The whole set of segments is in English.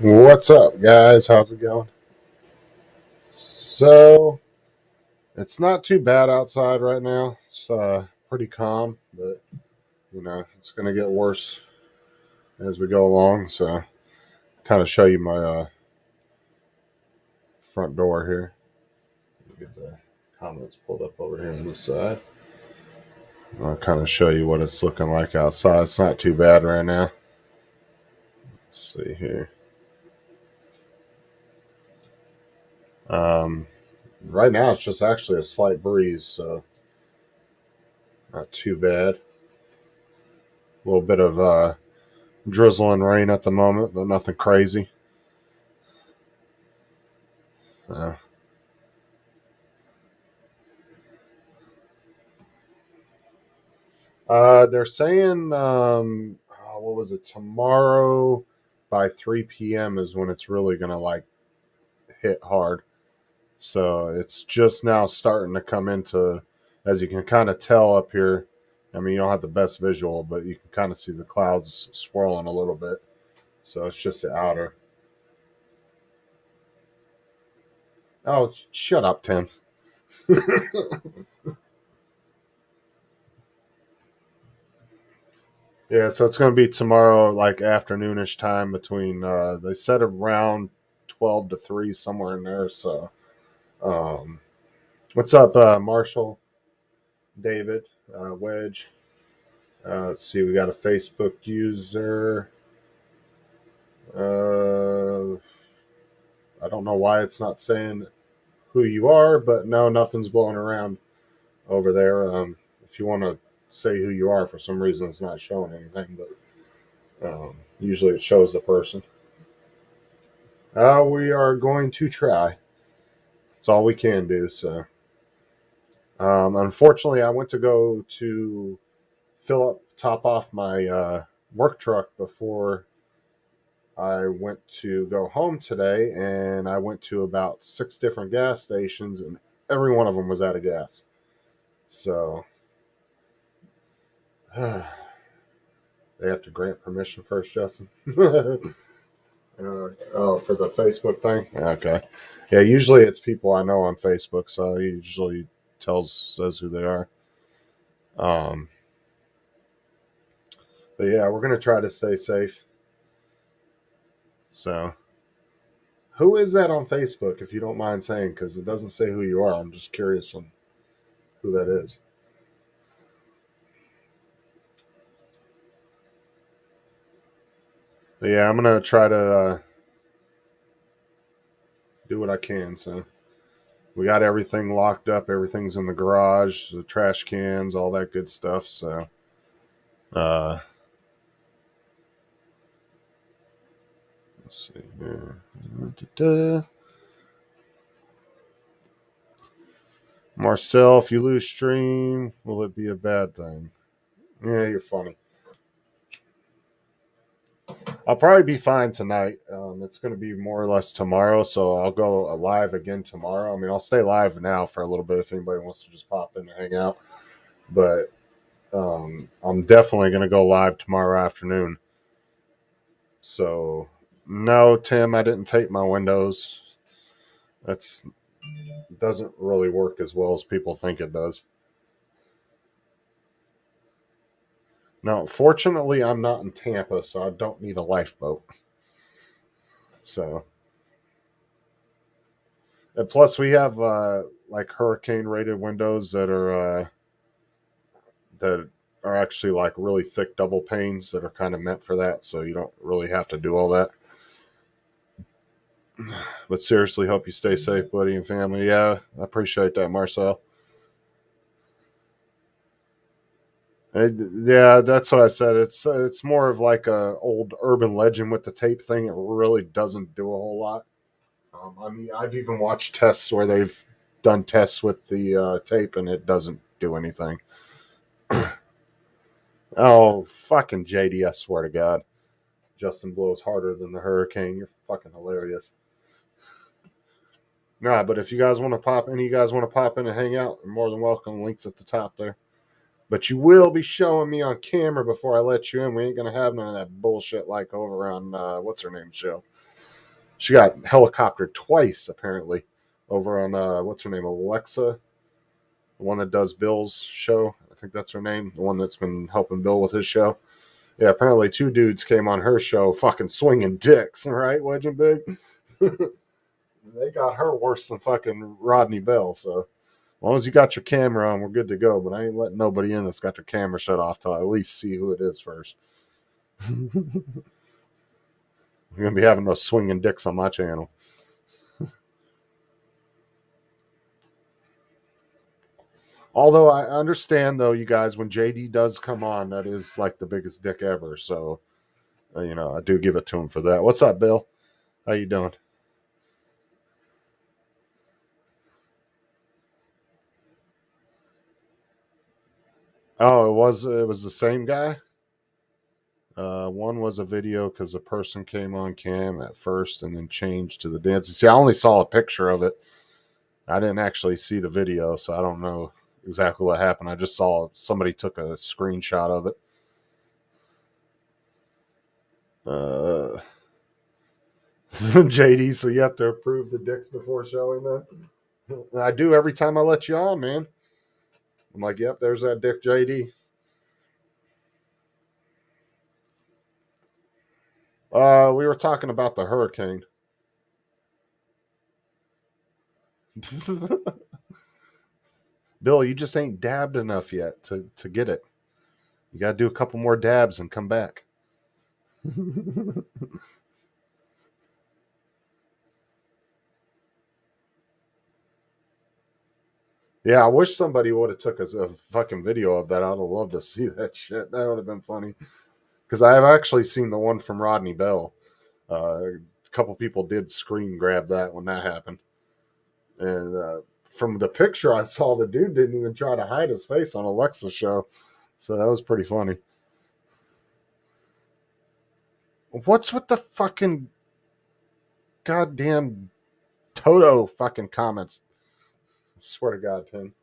What's up, guys? How's it going? So, it's not too bad outside right now. It's pretty calm, but it's going to get worse as we go along. So, kind of show you my front door here. Get the comments pulled up over here on this side. I'll kind of show you what it's looking like outside. It's not too bad right now. Let's see here. Um, right now, it's just actually a slight breeze, so not too bad. A little bit of drizzle and rain at the moment, but nothing crazy. So, they're saying, what was it? Tomorrow by 3 p.m. is when it's really gonna like hit hard. So it's just now starting to come into, as you can kind of tell up here. I mean, you don't have the best visual, but you can kind of see the clouds swirling a little bit. So it's just the outer. Oh, shut up, Tim. Yeah, so it's going to be tomorrow, like afternoonish time between. They said around 12 to 3, somewhere in there. So, um, what's up, Marshall, David, Wedge? Let's see, we got a Facebook user. Uh, I don't know why it's not saying who you are, but no, nothing's blowing around over there. If you want to say who you are, for some reason it's not showing anything, but usually it shows the person. We are going to try. It's all we can do. So, unfortunately, I went to go to top off my work truck before I went to go home today, and I went to about 6 different gas stations, and every one of them was out of gas. So, they have to grant permission first, Justin. Oh, for the Facebook thing? Okay. Yeah, usually it's people I know on Facebook, so he usually says who they are. Um, but yeah, we're gonna try to stay safe. So, who is that on Facebook, if you don't mind saying? Because it doesn't say who you are. I'm just curious on who that is. But yeah, I'm gonna try to do what I can. So we got everything locked up. Everything's in the garage, the trash cans, all that good stuff. So, uh, let's see here. Da-da. Marcel, if you lose stream, will it be a bad thing? Yeah, you're funny. I'll probably be fine tonight. It's going to be more or less tomorrow, so I'll go live again tomorrow. I mean, I'll stay live now for a little bit if anybody wants to just pop in and hang out. But I'm definitely going to go live tomorrow afternoon. So, no, Tim, I didn't tape my windows. That's doesn't really work as well as people think it does. Now, fortunately, I'm not in Tampa, so I don't need a lifeboat. So, and plus we have like hurricane rated windows that are actually like really thick double panes that are kind of meant for that, so you don't really have to do all that. But seriously, hope you stay safe, buddy and family. Yeah, I appreciate that, Marcel. Yeah, that's what I said. It's more of like a old urban legend with the tape thing. It really doesn't do a whole lot. I mean, I've even watched tests where they've done tests with the tape, and it doesn't do anything. Oh, fucking JD! I swear to God, Justin blows harder than the hurricane. You're fucking hilarious. Nah, but if you guys want to pop, any of you guys want to pop in and hang out, you're more than welcome. Links at the top there. But you will be showing me on camera before I let you in. We ain't gonna have none of that bullshit like over on what's her name show. She got helicoptered twice apparently over on what's her name, Alexa, the one that does Bill's show. I think that's her name, the one that's been helping Bill with his show. Yeah, apparently 2 dudes came on her show fucking swinging dicks, right, Wedge and Big? They got her worse than fucking Rodney Bell, so as long as you got your camera on, we're good to go, but I ain't letting nobody in that's got their camera shut off till I at least see who it is first. We're going to be having those swinging dicks on my channel. Although I understand, though, you guys, when JD does come on, that is like the biggest dick ever. So, I do give it to him for that. What's up, Bill? How you doing? Oh, it was the same guy. One was a video because the person came on cam at first and then changed to the dance. See, I only saw a picture of it. I didn't actually see the video, so I don't know exactly what happened. I just saw somebody took a screenshot of it. JD, so you have to approve the dicks before showing them. I do every time I let you on, man. I'm like, yep, there's that dick, JD. We were talking about the hurricane. Bill, you just ain't dabbed enough yet to get it. You got to do a couple more dabs and come back. Yeah, I wish somebody would have took a fucking video of that. I'd have loved to see that shit. That would have been funny. Because I have actually seen the one from Rodney Bell. A couple people did screen grab that when that happened. And from the picture I saw, the dude didn't even try to hide his face on Alexa's show. So that was pretty funny. What's with the fucking goddamn Toto fucking comments? I swear to God, Tim.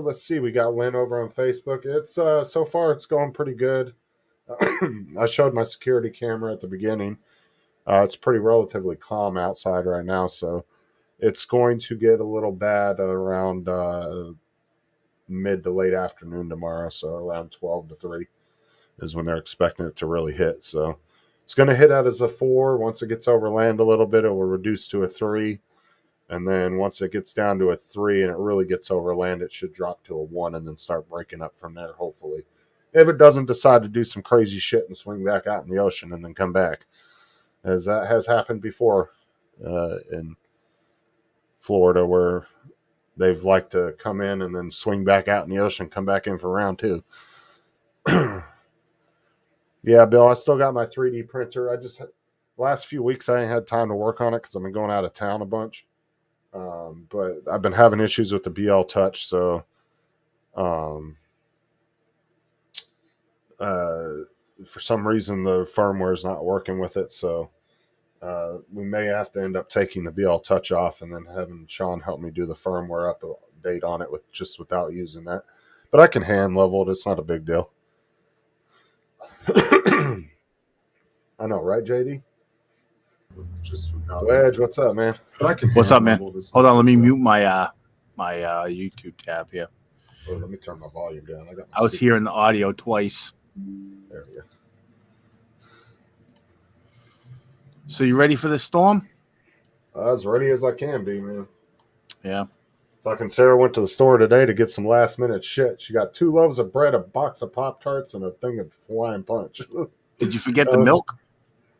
Let's see. We got Lynn over on Facebook. It's so far it's going pretty good. I showed my security camera at the beginning. It's pretty relatively calm outside right now, so it's going to get a little bad around mid to late afternoon tomorrow. So around 12 to 3 is when they're expecting it to really hit. So it's going to hit out as a 4. Once it gets over land a little bit, it will reduce to a 3. And then once it gets down to a 3 and it really gets over land, it should drop to a 1 and then start breaking up from there, hopefully. If it doesn't decide to do some crazy shit and swing back out in the ocean and then come back, as that has happened before in Florida, where they've liked to come in and then swing back out in the ocean, come back in for round 2. Yeah, Bill, I still got my 3D printer. Last few weeks I ain't had time to work on it because I've been going out of town a bunch. But I've been having issues with the BL Touch, so for some reason the firmware is not working with it, so we may have to end up taking the BL Touch off and then having Sean help me do the firmware update on it without using that. But I can hand level it. It's not a big deal. I know, right, JD? Just Wedge, what's up, man? What's up, man? Hold on, let me mute my my YouTube tab here. Oh, let me turn my volume down. I was hearing the audio twice. There we go. So you ready for the storm? As ready as I can be, man. Yeah. Fucking Sarah went to the store today to get some last minute shit. She got 2 loaves of bread, a box of Pop-Tarts, and a thing of Hawaiian Punch. Did you forget the milk?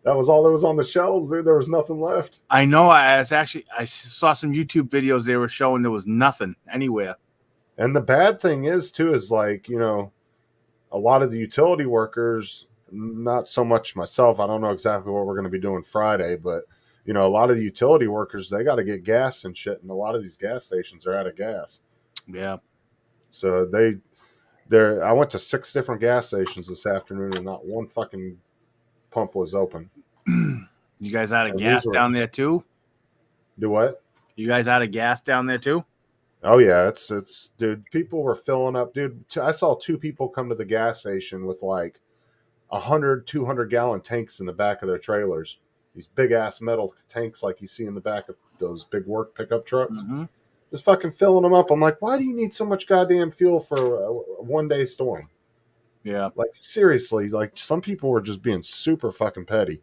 That was all that was on the shelves, dude. There was nothing left. I know. I saw some YouTube videos. They were showing there was nothing anywhere. And the bad thing is, too, is like, a lot of the utility workers, not so much myself. I don't know exactly what we're going to be doing Friday, but, a lot of the utility workers, they got to get gas and shit. And a lot of these gas stations are out of gas. Yeah. So I went to 6 different gas stations this afternoon and not one fucking pump was open. You guys out of gas down there too? Do what? You guys out of gas down there too? Oh yeah, it's dude. People were filling up, dude. I saw 2 people come to the gas station with like 100, 200-gallon tanks in the back of their trailers. These big ass metal tanks like you see in the back of those big work pickup trucks. Mm-hmm. Just fucking filling them up. I'm like, why do you need so much goddamn fuel for a one-day storm? Yeah. Like, seriously, like, some people were just being super fucking petty.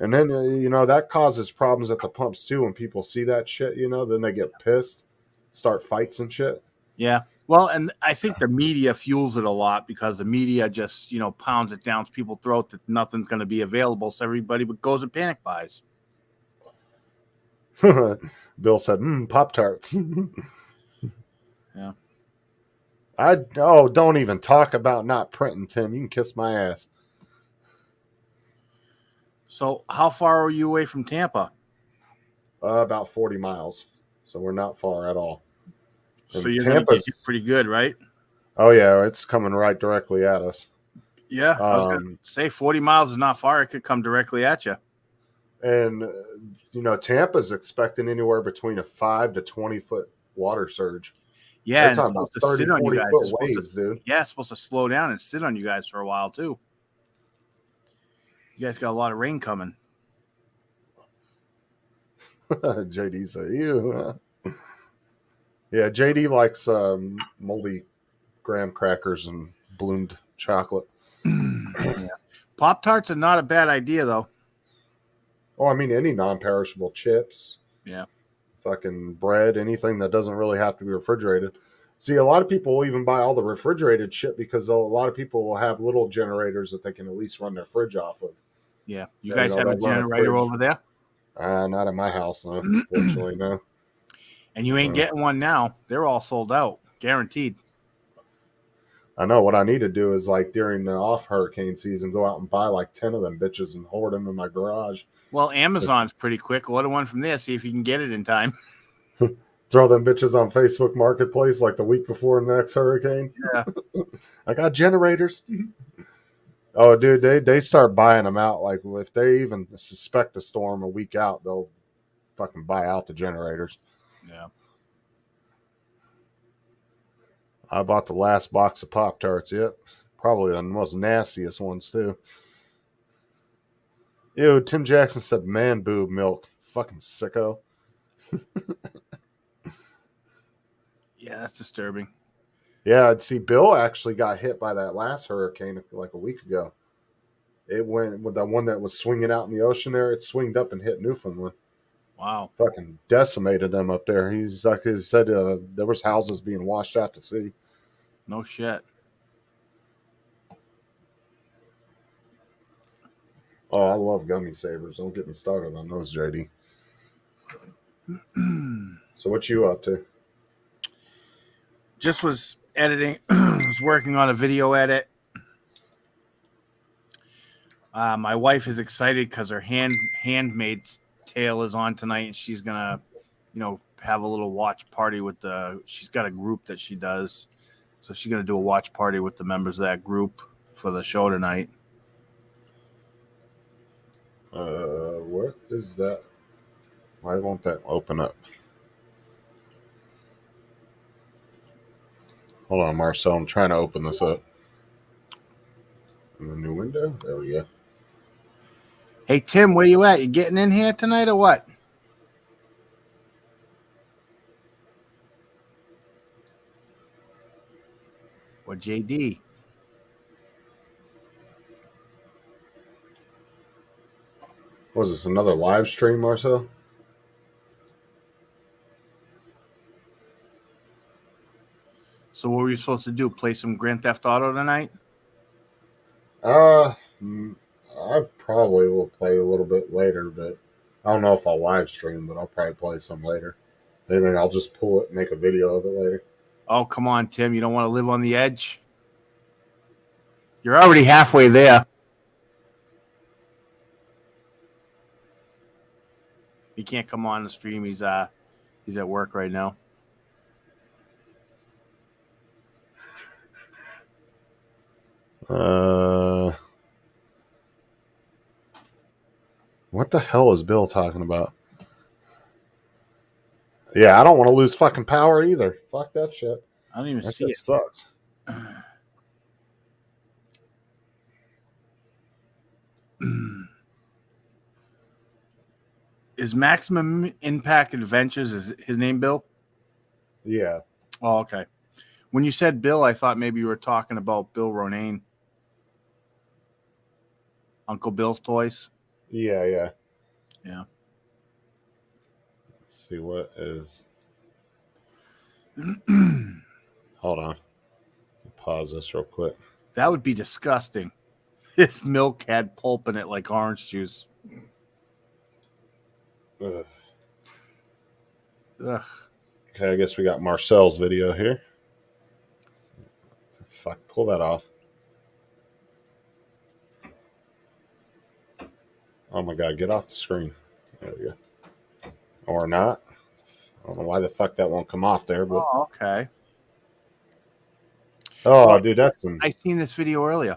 And then, that causes problems at the pumps, too. When people see that shit, then they get pissed, start fights and shit. Yeah. Well, and I think the media fuels it a lot because the media just, pounds it down people's throat that nothing's going to be available. So everybody goes and panic buys. Bill said, Pop-Tarts. Yeah. Don't even talk about not printing, Tim. You can kiss my ass. So how far are you away from Tampa? About 40 miles. So we're not far at all. So And you're going to get hit pretty good, right? Oh, yeah. It's coming right directly at us. Yeah. I was going to say 40 miles is not far. It could come directly at you. And, Tampa's expecting anywhere between a 5 to 20 foot water surge. Yeah. They're talking about 30, 40 foot waves, dude. Yeah, it's supposed to slow down and sit on you guys for a while, too. You guys got a lot of rain coming. JD said, ew. Yeah, JD likes moldy graham crackers and bloomed chocolate. Yeah. Pop-Tarts are not a bad idea, though. Oh, I mean, any non-perishable chips. Yeah. Fucking bread, anything that doesn't really have to be refrigerated. See, a lot of people will even buy all the refrigerated shit because a lot of people will have little generators that they can at least run their fridge off of. Yeah. You guys have a generator over there? Not in my house, no. Unfortunately, no. And you ain't getting one now. They're all sold out. Guaranteed. I know. What I need to do is, like, during the off-hurricane season, go out and buy, like, 10 of them bitches and hoard them in my garage. Well, Amazon's pretty quick. Order one from there. See if you can get it in time. Throw them bitches on Facebook Marketplace, like, the week before the next hurricane. Yeah. I got generators. Oh, dude, they start buying them out. Like, if they even suspect a storm a week out, they'll fucking buy out the generators. Yeah. I bought the last box of Pop-Tarts. Yep. Probably the most nastiest ones, too. Ew, Tim Jackson said man boob milk. Fucking sicko. Yeah, that's disturbing. Yeah, see, Bill actually got hit by that last hurricane like a week ago. It went with the one that was swinging out in the ocean there. It swinged up and hit Newfoundland. Wow. Fucking decimated them up there. He said there was houses being washed out to sea. No shit. Oh, I love gummy savers. Don't get me started on those, JD. So what you up to? Just was editing. Was working on a video edit. My wife is excited because her handmaid's tale is on tonight, and she's gonna, have a little watch party with she's got a group that she does, so she's gonna do a watch party with the members of that group for the show tonight. What is that? Why won't that open up? Hold on, Marcel. I'm trying to open this up. In the new window? There we go. Hey, Tim, where you at? You getting in here tonight or what? Or JD? Was this another live stream, Marcel? So what were you supposed to do? Play some Grand Theft Auto tonight? I probably will play a little bit later, but I don't know if I'll live stream, but I'll probably play some later. Anything, I'll just pull it and make a video of it later. Oh, come on, Tim. You don't want to live on the edge? You're already halfway there. He can't come on the stream. He's at work right now. What the hell is Bill talking about? Yeah, I don't want to lose fucking power either. Fuck that shit. I don't even see it. Sucks. Is Maximum Impact Adventures, is his name Bill? Yeah. Oh, okay. When you said Bill, I thought maybe you were talking about Bill Ronayne. Uncle Bill's Toys. Yeah. Yeah. Let's see what is. Hold on. Pause this real quick. That would be disgusting if milk had pulp in it like orange juice. Ugh. Ugh. Okay, I guess we got Marcel's video here. Fuck, pull that off. Oh my god, get off the screen. There we go. Or not. I don't know why the fuck that won't come off there, but Oh, okay. oh, Well, dude, that's some. I seen this video earlier.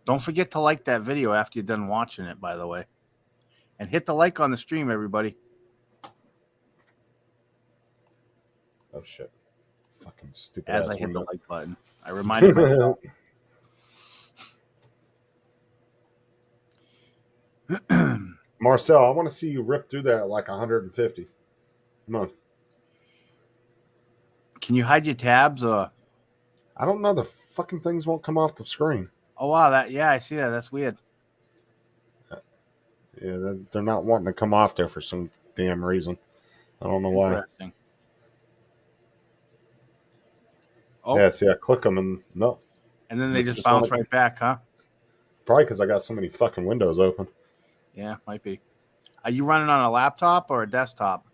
Don't forget to like that video after you're done watching it, by the way. And hit the like on the stream, everybody. Oh shit! Fucking stupid As ass I hit window. the like button. I reminded myself. Marcel, I want to see you rip through that at like 150. Come on. Can you hide your tabs or? I don't know. The fucking things won't come off the screen. Oh wow, I see that. That's weird. Yeah, they're not wanting to come off there for some damn reason. I don't know why. Interesting. Oh, Yeah, see, I click them and no. and then they It's just just bounce not- right back, huh? Probably because I got so many fucking windows open. Yeah, might be. Are you running on a laptop or a desktop?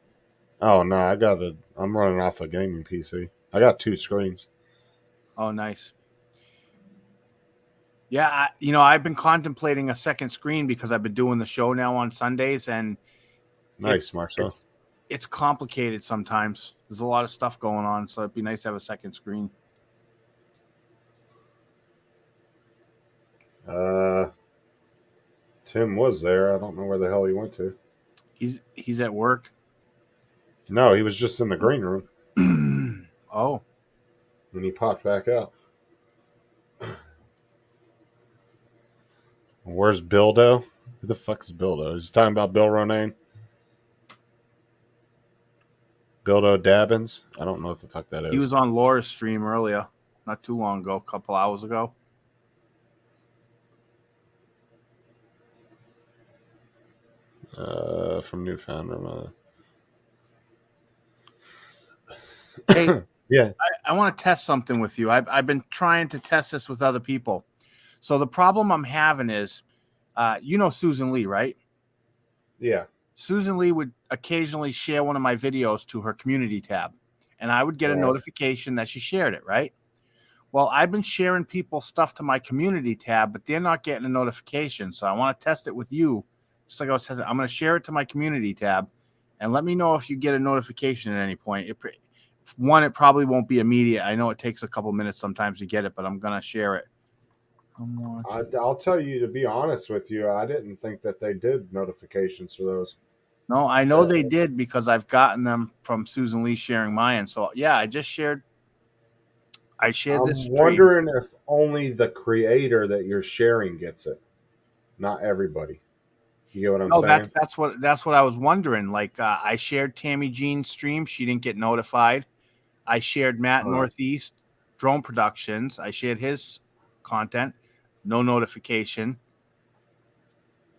Oh no, I'm running off a gaming PC. I got 2 screens. Oh, nice. Yeah, I've been contemplating a second screen because I've been doing the show now on Sundays, and Nice, Marcel. it's complicated sometimes. There's a lot of stuff going on, so it'd be nice to have a second screen. Tim was there. I don't know where the hell he went to. He's at work. No, he was just in the green room. Oh, And he popped back out. Where's Bildo? Who the fuck is Bildo? He's talking about Bill Ronayne. Bildo Dabbins? I don't know what the fuck that is. he was on Laura's stream earlier, not too long ago, a couple hours ago. From Newfoundland. Hey, Yeah. I want to test something with you. I've been trying to test this with other people. So the problem I'm having is, Susan Lee, right? Yeah. Susan Lee would occasionally share one of my videos to her community tab, and I would get a Right. notification that she shared it, right? Well, I've been sharing people's stuff to my community tab, but they're not getting a notification. So I want to test it with you. Just like I was testing, I'm going to share it to my community tab, and let me know if you get a notification at any point. It probably won't be immediate. I know it takes a couple minutes sometimes to get it, but I'm going to share it. I'll tell you, to be honest with you, I didn't think that they did notifications for those. No, I know they did because I've gotten them from Susan Lee sharing mine. So yeah, I shared this I'm stream. wondering if only the creator that you're sharing gets it, not everybody. You get what I'm Oh, saying? that's what I was wondering. Like I shared Tammy Jean's stream, she didn't get notified. I shared Matt Northeast Drone Productions. I shared his content, no notification.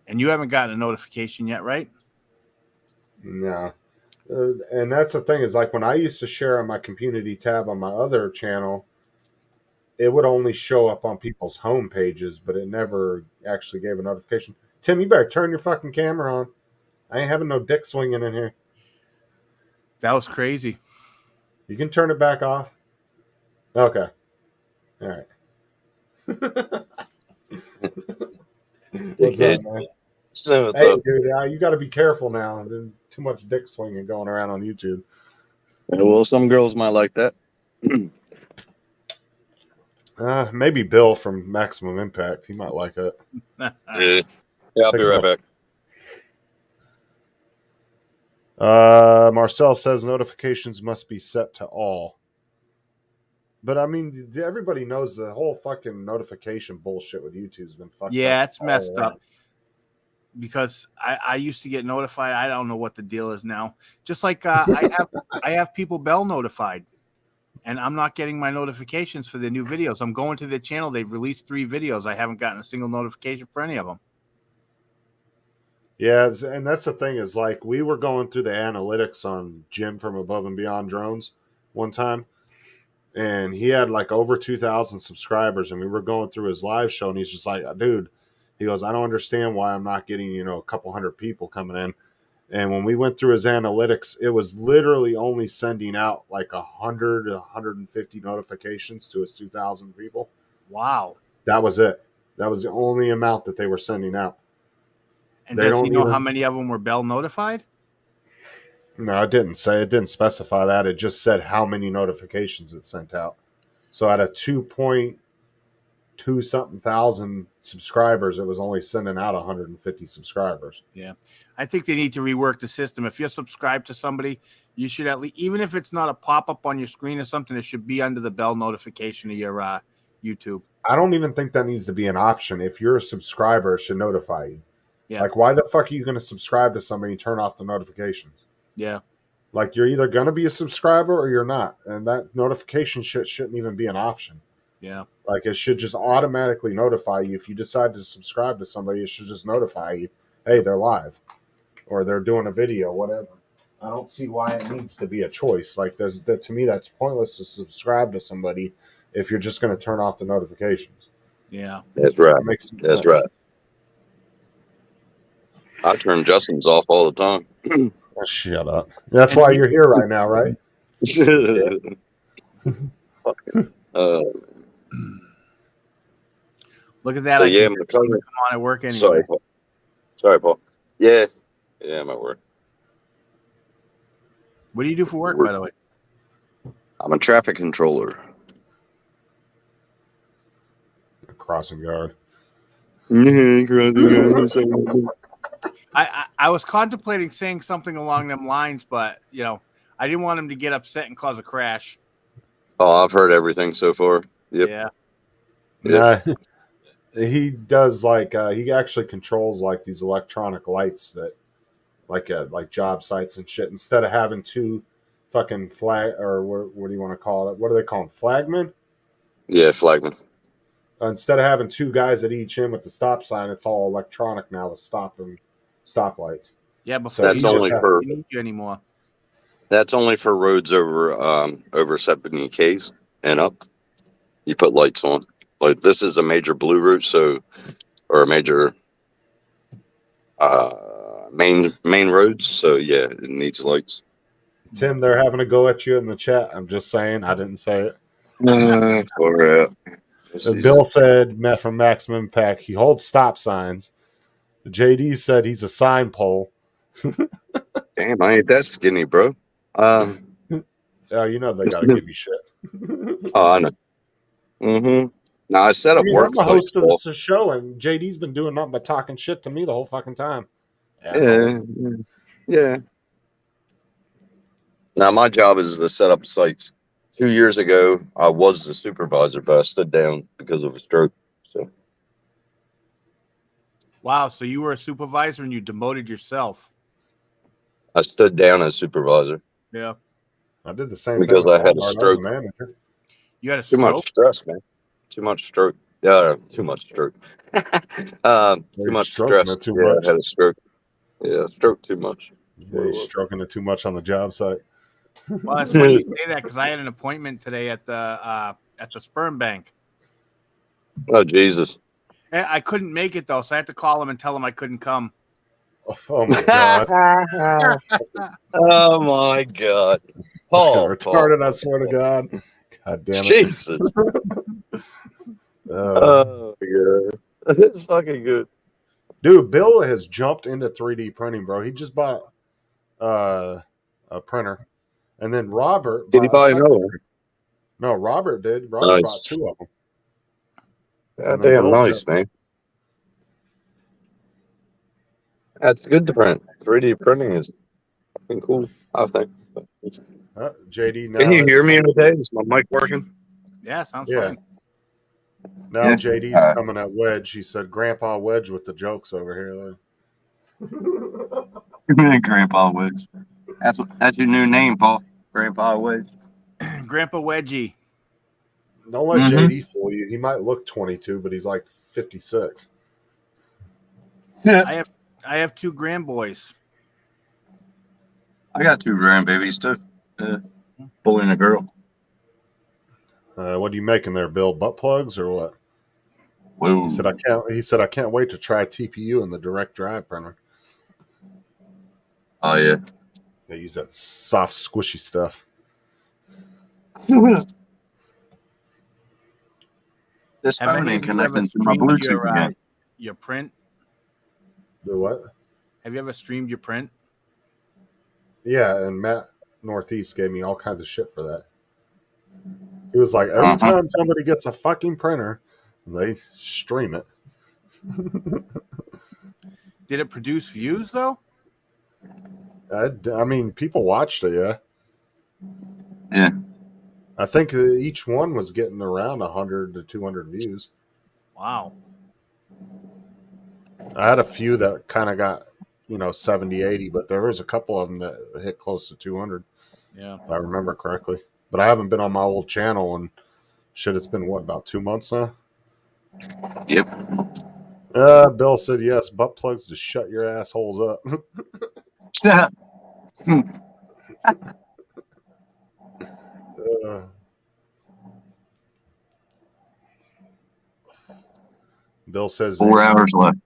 And you haven't gotten a notification yet, right? No. And that's the thing is, like, when I used to share on my community tab on my other channel, it would only show up on people's home pages, but it never actually gave a notification. Tim, you better turn your fucking camera on. I ain't having no dick swinging in here. That was crazy. You can turn it back off. Okay. All right. What's up, man? So what's Hey, up? dude, you got to be careful now. There's too much dick swinging going around on YouTube. Yeah, well, some girls might like that. Maybe Bill from Maximum Impact. He might like it. Yeah, I'll be Think so. right back. Marcel says notifications must be set to all. But I mean, everybody knows the whole fucking notification bullshit with YouTube's been fucked up. Yeah, it's messed all up. Because I used to get notified. I don't know what the deal is now. Just like I have people bell notified, and I'm not getting my notifications for their new videos. I'm going to their channel. They've released 3 videos. I haven't gotten a single notification for any of them. Yeah, and that's the thing is like we were going through the analytics on Jim from Above and Beyond Drones one time, and he had like over 2,000 subscribers, and we were going through his live show, and he's just like, dude, he goes, I don't understand why I'm not getting, a couple hundred people coming in. And when we went through his analytics, it was literally only sending out like 100 to 150 notifications to his 2,000 people. Wow. That was it. That was the only amount that they were sending out. And does he know how many of them were bell notified? No, it didn't specify that. It just said how many notifications it sent out. So out of 2.2 something thousand subscribers, it was only sending out 150 subscribers. Yeah. I think they need to rework the system. If you're subscribed to somebody, you should at least, even if it's not a pop-up on your screen or something, it should be under the bell notification of your YouTube. I don't even think that needs to be an option. If you're a subscriber, it should notify you. Yeah. Like, why the fuck are you going to subscribe to somebody and turn off the notifications? Yeah. Like, you're either going to be a subscriber or you're not. And that notification shit shouldn't even be an option. Yeah. Like, it should just automatically notify you. If you decide to subscribe to somebody, it should just notify you, hey, they're live or they're doing a video, whatever. I don't see why it needs to be a choice. Like, to me, that's pointless to subscribe to somebody if you're just going to turn off the notifications. Yeah. That's right. That makes That's sense. right. I turn Justin's off all the time. Shut up. That's why you're here right now, right? Look at that. So, I yeah, can my cousin. come on at work anyway. Sorry, Paul. Yeah, I'm at work. What do you do for work, by the way? I'm a traffic controller. A crossing guard. I was contemplating saying something along them lines, but I didn't want him to get upset and cause a crash. Oh, I've heard everything so far. Yep. Yeah. Yeah. He does he actually controls like these electronic lights that like job sites and shit. Instead of having 2 fucking flag or what do you want to call it? What do they call them? Flagmen? Yeah, flagman. Instead of having 2 guys at each end with the stop sign, it's all electronic now with stoplights. Yeah, but that's only for anymore. That's only for roads over 70 Ks and up. You put lights on. Like this is a major blue route, or a major main roads. So yeah, it needs lights. Tim, they're having a go at you in the chat. I'm just saying, I didn't say it. Bill said, Met from Maximum Impact, he holds stop signs. JD said he's a sign pole. Damn, I ain't that skinny, bro. Oh, they gotta give you shit. Oh, I know. Mm-hmm. Now I set up work. I'm the host of this show, and JD's been doing nothing but talking shit to me the whole fucking time. Yeah. Now my job is to set up sites. 2 years ago, I was the supervisor, but I stood down because of a stroke. So. Wow, so you were a supervisor and you demoted yourself. I stood down as supervisor. Yeah. I did the same because thing I had a stroke. You had a stroke? Too much stress, man. Too much stroke. Yeah, too much stroke. Too much stress. Too much. I had a stroke. Yeah, stroke too much. Yeah, you're stroking it too much on the job site. Well, that's funny you say that because I had an appointment today at the sperm bank. Oh Jesus! I couldn't make it though, so I had to call him and tell him I couldn't come. Oh my god! Oh my god! Paul, retarded! I swear to God! God damn it! Jesus! Oh my god! It's fucking good. Dude, Bill has jumped into 3D printing, bro. He just bought a printer. And then Robert... Did he buy another one? No, Robert did. Robert bought 2 of them. God damn nice, man. That's good to print. 3D printing is fucking cool, I think. JD, now can you hear me in the day? Is my mic working? Yeah, sounds Yeah. fine. Now Yeah. JD's coming at Wedge. He said, "Grandpa Wedge with the jokes over here." Grandpa Woods. That's your new name, Paul. Grandpa Woods. Grandpa Wedgie. Don't let Mhm. JD fool you. He might look 22, but he's like 56. I have 2 grandboys. I got 2 grandbabies too. Boy and a girl. What are you making there, Bill? Butt plugs or what? Whoa. He said, "I can't." He said, "I can't wait to try TPU in the direct drive printer." Oh yeah. They use that soft, squishy stuff. This Have phone any ain't of you ever connecting to my streamed Bluetooth again. your print? Do what? Have you ever streamed your print? Yeah, and Matt Northeast gave me all kinds of shit for that. He was like, every time somebody gets a fucking printer, they stream it. Did it produce views though? I mean, people watched it, yeah. Yeah. I think each one was getting around 100 to 200 views. Wow. I had a few that kind of got, 70, 80, but there was a couple of them that hit close to 200, Yeah. if I remember correctly. But I haven't been on my old channel, and shit, it's been, about 2 months now? Yep. Bill said, yes, butt plugs to shut your assholes up. Bill says 4 hours left.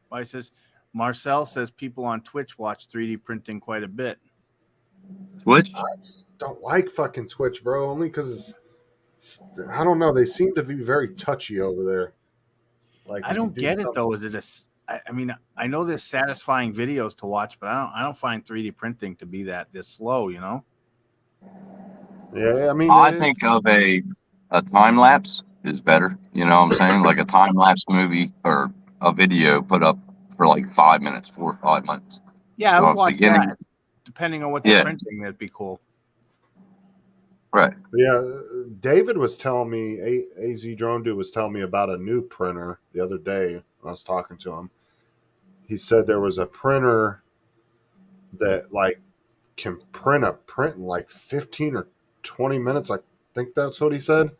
Why says Marcel says people on Twitch watch 3D printing quite a bit. Twitch? I just don't like fucking Twitch, bro. Only because I don't know. They seem to be very touchy over there. Like I don't get it though. Is it I mean, I know there's satisfying videos to watch, but I don't find 3D printing to be this slow. Yeah, I mean, I think of a time lapse is better. You know what I'm saying? Like a time lapse movie or a video put up for like 5 minutes, 4 or 5 minutes. Yeah, I would watch beginning- that. Depending on what they're printing, that'd be cool. Right. Yeah, David was telling me, AZ Drone Dude was telling me about a new printer the other day when I was talking to him. He said there was a printer that like can print a print in like 15 or 20 minutes. I think that's what he said.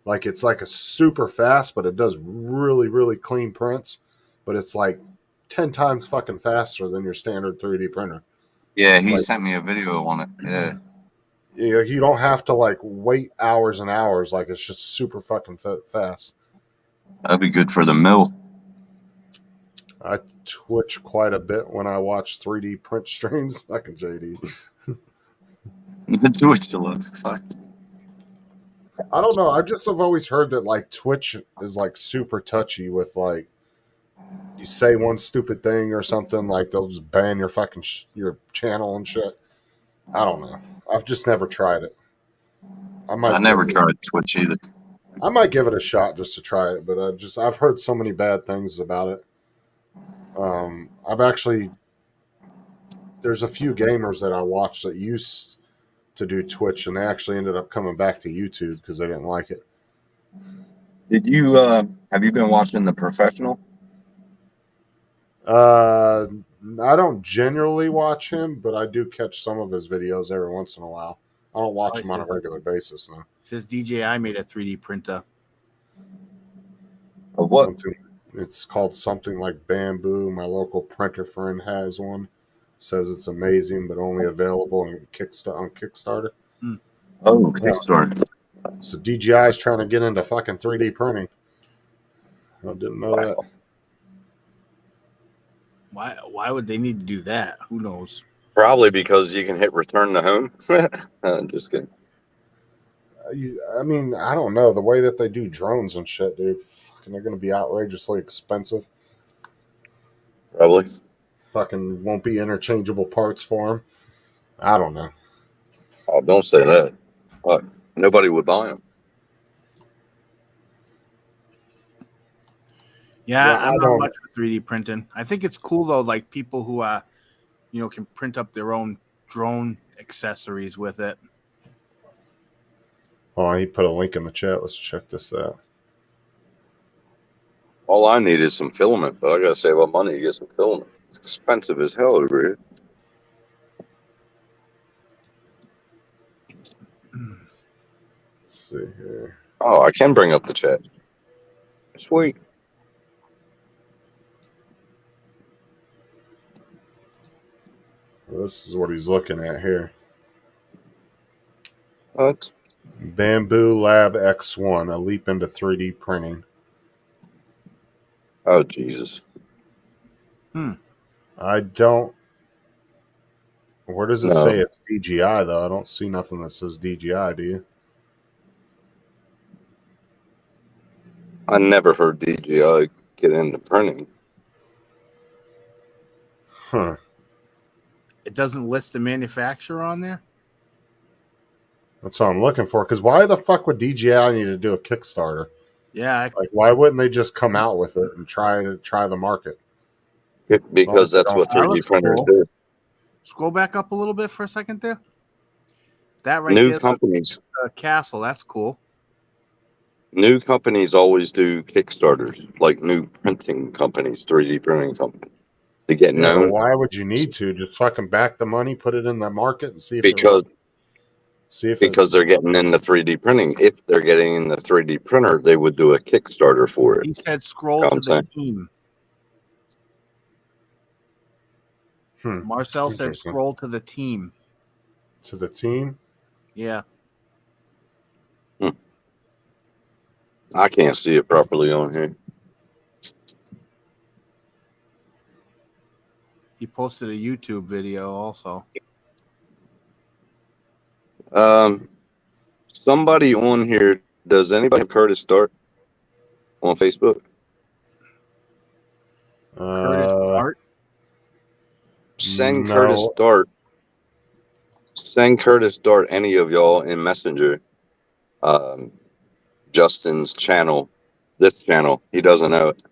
Like it's like a super fast, but it does really, really clean prints. But it's like 10 times fucking faster than your standard 3D printer. Yeah, he sent me a video on it. Yeah. You don't have to like wait hours and hours. Like it's just super fucking fast. That'd be good for the mill. I twitch quite a bit when I watch 3D print streams. Fucking JD. Twitch a lot. Fuck. I don't know. I just have always heard that like Twitch is like super touchy with like you say one stupid thing or something, like they'll just ban your fucking your channel and shit. I don't know. I've just never tried it. I never tried Twitch either. I might give it a shot just to try it, but I've heard so many bad things about it. There's a few gamers that I watched that used to do Twitch, and they actually ended up coming back to YouTube because they didn't like it. Did you have you been watching The Professional? I don't generally watch him, but I do catch some of his videos every once in a while. I don't watch him on a regular basis now. Says DJI made a 3D printer. Of what? It's called something like Bamboo. My local printer friend has one. Says it's amazing, but only available on Kickstarter. Oh, Kickstarter. So DJI is trying to get into fucking 3D printing. I didn't know that. Why would they need to do that? Who knows? Probably because you can hit return to home. Just kidding. I mean, I don't know. The way that they do drones and shit, dude, fucking, they're going to be outrageously expensive. Probably. Fucking won't be interchangeable parts for them. I don't know. Oh, don't say that. Nobody would buy them. Yeah, I'm not don't- much for 3D printing. I think it's cool though, like people who can print up their own drone accessories with it. Oh, he put a link in the chat. Let's check this out. All I need is some filament, but I gotta save up money to get some filament. It's expensive as hell over here. Let's see here. Oh, I can bring up the chat. Sweet. Well, this is what he's looking at here. What? Bamboo Lab X1, a leap into 3D printing. Oh, Jesus. I don't. Where does it No. say it's DGI, though? I don't see nothing that says DGI, do you? I never heard DJI get into printing. Huh. It doesn't list the manufacturer on there. That's what I'm looking for. Because why the fuck would DJI need to do a Kickstarter? Yeah, Like, why wouldn't they just come out with it and try the market? Because that's what That 3D looks printers cool. do. scroll back up a little bit for a second there. That right New there, companies. the castle. That's cool. New companies always do Kickstarters, like new printing companies, 3D printing companies. To get Yeah, known. why would you need to? Just fucking back the money, put it in the market, and see if Because it they're getting into 3D printing. If they're getting in the 3D printer, they would do a Kickstarter for it. He said scroll Know to what the I'm team. Hmm. Marcel said Interesting. scroll to the team. to the team. Yeah. I can't see it properly on here. He posted a YouTube video also. Somebody on here, does anybody have Curtis Dart on Facebook? Curtis Dart. Send No. Curtis Dart. Send Curtis Dart, any of y'all, in Messenger. Justin's channel, this channel. He doesn't know it.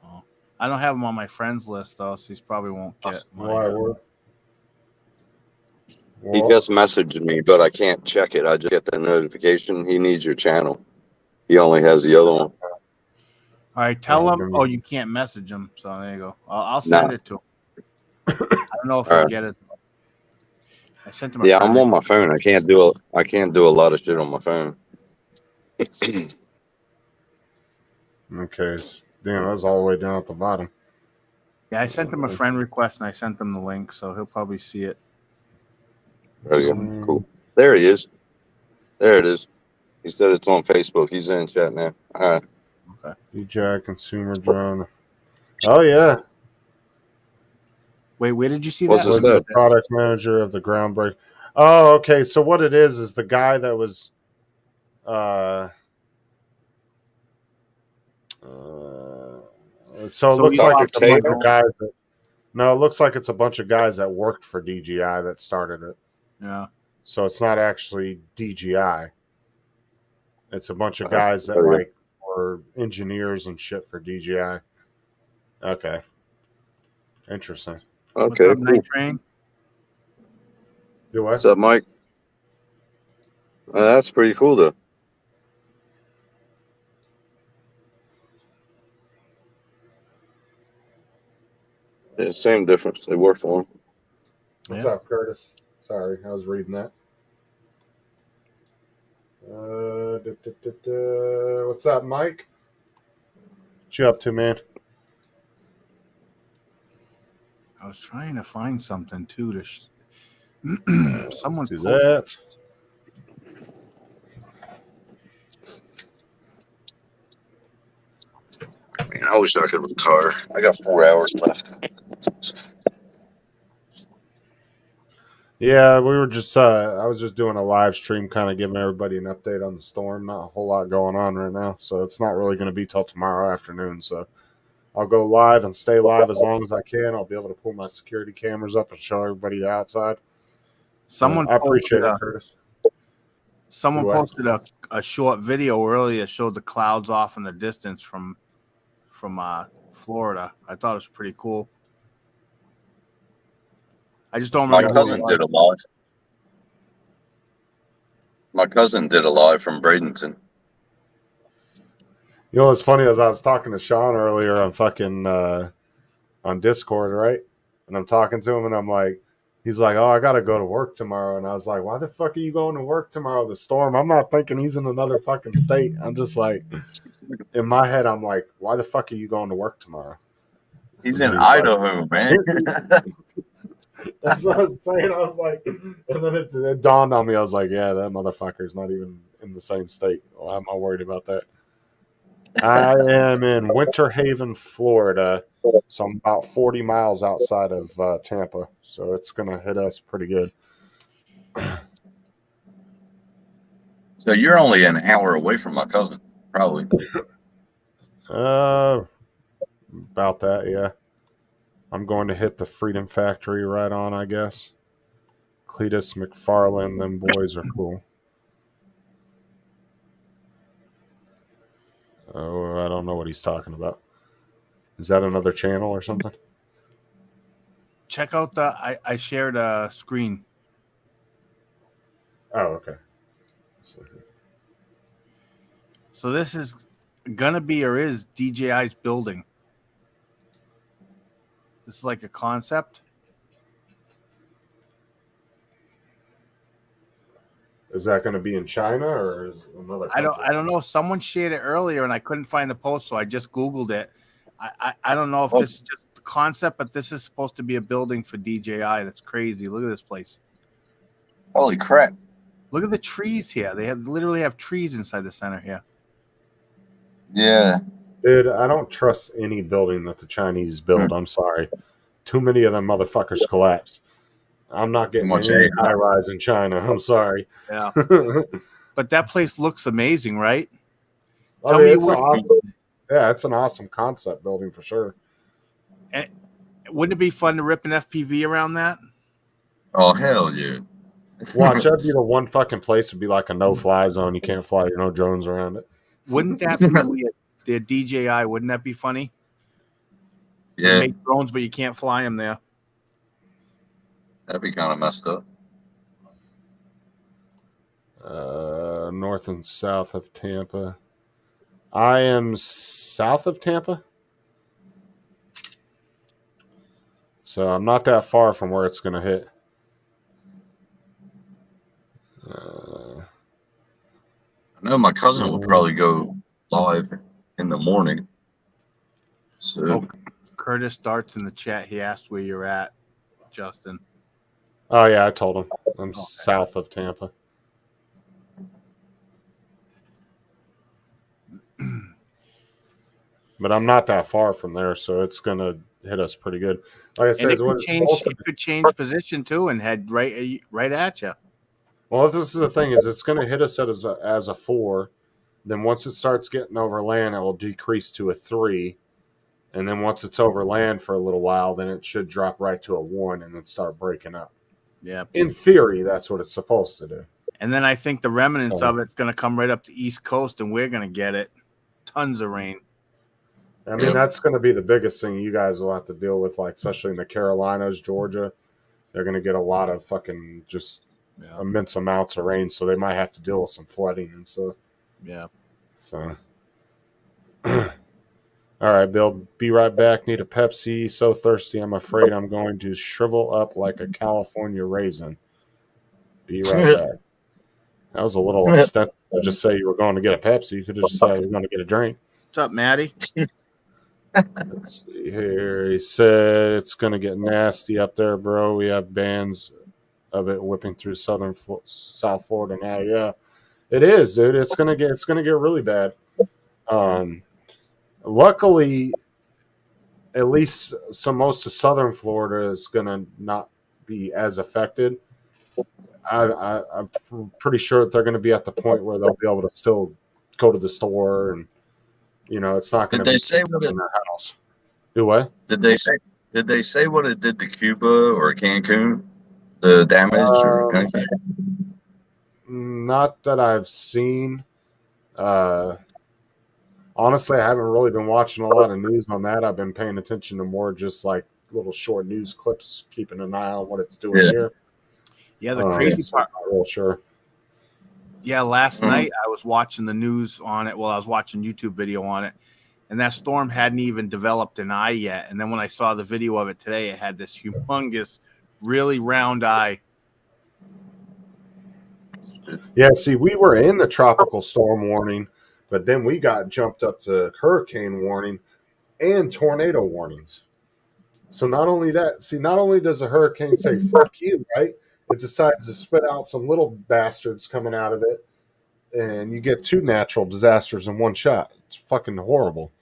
Oh. I don't have him on my friends list though, so he probably won't get Why my. would? He Well, just messaged me, but I can't check it. I just get the notification. He needs your channel. He only has the other one. All right, tell Oh, him. then Oh, you- you can't message him. So there you go. I'll send Nah. it to him. I don't know if All he'll right. get it. I sent him. A Yeah, friend I'm on my phone. I can't do a lot of shit on my phone. okay. Damn, that was all the way down at the bottom. Yeah, I sent him a friend request and I sent him the link, so he'll probably see it. There you go. Cool. There he is. There it is. He said it's on Facebook. He's in chat now. All right. DJI consumer drone. Oh yeah, Wait, where did you see What's that? this was the stuff? product manager of the groundbreak. Oh, okay. So what it is the guy that was, so it looks Dr. like it's a bunch Taylor? of guys that. No, it looks like it's a bunch of guys that worked for DJI that started it. Yeah. So it's not actually DJI. It's a bunch of guys that Okay. like were engineers and shit for DJI. Okay. Interesting. What's Okay. up, Cool. Night Train? Do what? What's up, Mike? That's pretty cool, though. Yeah, same difference. They work for him. What's Yeah. up, Curtis? Sorry, I was reading that. What's up, Mike? What you up to, man? I was trying to find something too to. Someone Do posted. that. Man, I wish I could retire. I got 4 hours left. Yeah, we were just I was just doing a live stream, kind of giving everybody an update on the storm. Not a whole lot going on right now, so it's not really going to be till tomorrow afternoon. So I'll go live and stay live as long as I can. I'll be able to pull my security cameras up and show everybody the outside. Someone I appreciate posted it, Curtis. Someone Do what? posted a short video earlier, showed the clouds off in the distance from Florida. I thought it was pretty cool. I just don't My remember. cousin did a live. My cousin did a live from Bradenton. You know what's funny is I was talking to Sean earlier on fucking on Discord, right? And I'm talking to him, and I'm like, he's like, "Oh, I gotta go to work tomorrow," and I was like, "Why the fuck are you going to work tomorrow?" The storm. I'm not thinking he's in another fucking state. I'm just like, in my head, I'm like, "Why the fuck are you going to work tomorrow?" He's And in he's like, Idaho, man. that's what I was saying. I was like, and then it dawned on me. I was like, "Yeah, that motherfucker's not even in the same state. Why am I worried about that?" I am in Winter Haven, Florida, so I'm about 40 miles outside of Tampa. So it's gonna hit us pretty good. So you're only an hour away from my cousin, probably. About that, yeah. I'm going to hit the Freedom Factory right on, I guess. Cletus McFarland, them boys are cool. Oh, I don't know what he's talking about. Is that another channel or something? Check out I shared a screen. Oh, okay. So this is gonna be or is DJI's building. This is like a concept. Is that going to be in China or is it another country? I don't know. Someone shared it earlier and I couldn't find the post, so I just Googled it. I don't know if this is just the concept, but this is supposed to be a building for DJI. That's crazy. Look at this place. Holy crap. Look at the trees here. They literally have trees inside the center here. Yeah. Dude, I don't trust any building that the Chinese build. I'm sorry. Too many of them motherfuckers collapse. I'm not getting any high rise in China. I'm sorry. Yeah. But that place looks amazing, right? I mean, it's awesome. Yeah, it's an awesome concept building for sure. And wouldn't it be fun to rip an FPV around that? Oh, hell yeah. Watch, that'd be the one fucking place would be like a no-fly zone. You can't fly no drones around it. Wouldn't that be the DJI? Wouldn't that be funny? Yeah. You make drones, but you can't fly them there. That'd be kind of messed up. North and south of Tampa. I am south of Tampa. So I'm not that far from where it's going to hit. I know my cousin will probably go live in the morning. So Curtis Darts in the chat. He asked where you're at, Justin. Oh, yeah, I told him. I'm south of Tampa. But I'm not that far from there, so it's going to hit us pretty good. Like I said, it could change position, too, and head right at you. Well, this is the thing, is it's going to hit us as a 4. Then once it starts getting over land, it will decrease to a 3. And then once it's over land for a little while, then it should drop right to a 1 and then start breaking up. Yeah. In theory, that's what it's supposed to do. And then I think the remnants of it's going to come right up the East Coast, and we're going to get it. Tons of rain. I mean, that's going to be the biggest thing you guys will have to deal with, like especially in the Carolinas, Georgia. They're going to get a lot of fucking just immense amounts of rain, so they might have to deal with some flooding and stuff. Yeah. So, all right, Bill, be right back. Need a Pepsi. So thirsty, I'm afraid I'm going to shrivel up like a California raisin. Be right back. That was a little extent to just say you were going to get a Pepsi. You could have just said you were going to get a drink. What's up, Maddie? Let's see here. He said it's going to get nasty up there, bro. We have bands of it whipping through South Florida now. Yeah, it is, dude. It's gonna get really bad. Luckily, at least most of southern Florida is gonna not be as affected. I'm pretty sure that they're going to be at the point where they'll be able to still go to the store, and it's not going to be in their house. Do what? Did they say what it did to Cuba or Cancun? The damage or anything? Not that I've seen. Honestly, I haven't really been watching a lot of news on that. I've been paying attention to more just like little short news clips, keeping an eye on what it's doing here. Yeah, the crazy part. I'm not real sure. Yeah, last Mhm. night I was watching the news on it. Well, I was watching YouTube video on it, and that storm hadn't even developed an eye yet. And then when I saw the video of it today, it had this humongous, really round eye. Yeah, see, we were in the tropical storm warning, but then we got jumped up to hurricane warning and tornado warnings. So not only that, see, not only does a hurricane say "fuck you," right? It decides to spit out some little bastards coming out of it, and you get two natural disasters in one shot. It's fucking horrible.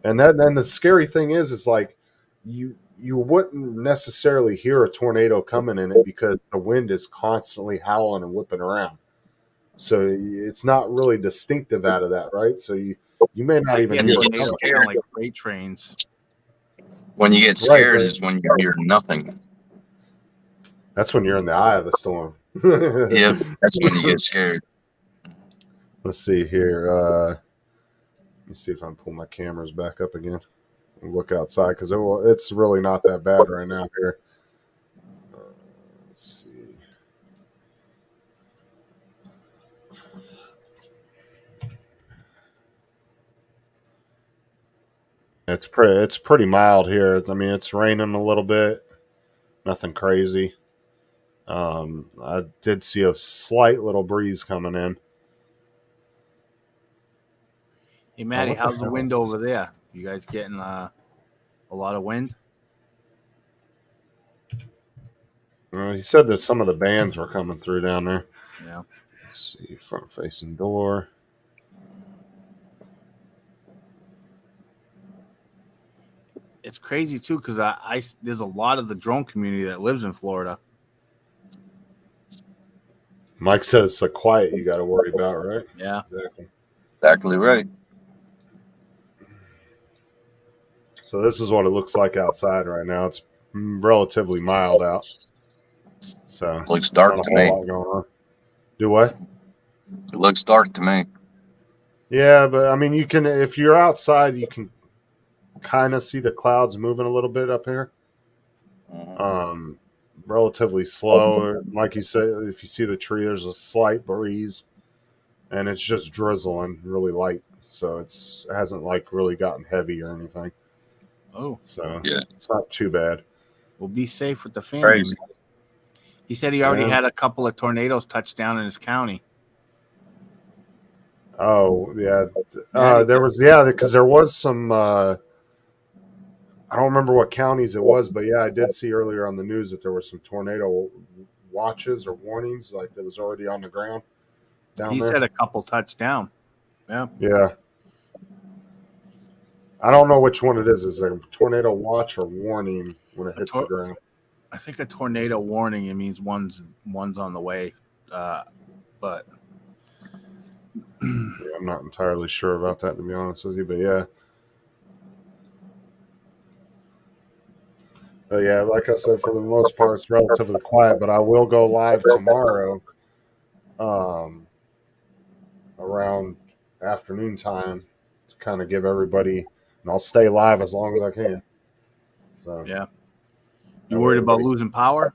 And then the scary thing is like you wouldn't necessarily hear a tornado coming in it because the wind is constantly howling and whipping around. So it's not really distinctive out of that, right? So you may not even Yeah, hear it tornadoes coming. sound like freight trains. When you get scared Right. is when you hear nothing. That's when you're in the eye of the storm. Yeah, that's when you get scared. Let's see here. Let me see if I can pull my cameras back up again and look outside because it's really not that bad right now here. Let's see. It's pretty mild here. I mean, it's raining a little bit. Nothing crazy. I did see a slight little breeze coming in. Hey, Maddie, what the how's the hell wind is over there? You guys getting a lot of wind? He said that some of the bands were coming through down there. Yeah. Let's see, front facing door. It's crazy too because I there's a lot of the drone community that lives in Florida. Mike said it's the quiet you got to worry about, right? Yeah. Exactly. Exactly right. So this is what it looks like outside right now. It's relatively mild out. So Looks dark not a to whole me. lot going on. Do what? It looks dark to me. Yeah, but I mean, you can if you're outside, you can kind of see the clouds moving a little bit up here. Mhm. Relatively slow. Like you said, if you see the tree, there's a slight breeze, and it's just drizzling really light. So it hasn't like really gotten heavy or anything. Oh, So Yeah. it's not too bad. well, be safe with the family. Crazy. He said he already Yeah. had a couple of tornadoes touch down in his county. Oh yeah, Yeah. there was because there was some. I don't remember what counties it was, but yeah, I did see earlier on the news that there were some tornado watches or warnings, like that was already on the ground down He there. said a couple touched down. Yeah. Yeah. I don't know which one it is. Is it a tornado watch or warning when it hits the ground? I think a tornado warning. It means one's on the way, but Yeah, I'm not entirely sure about that, to be honest with you, but yeah. But yeah, like I said, for the most part, it's relatively quiet. But I will go live tomorrow, around afternoon time, to kind of give everybody, and I'll stay live as long as I can. So yeah. You worried about losing power?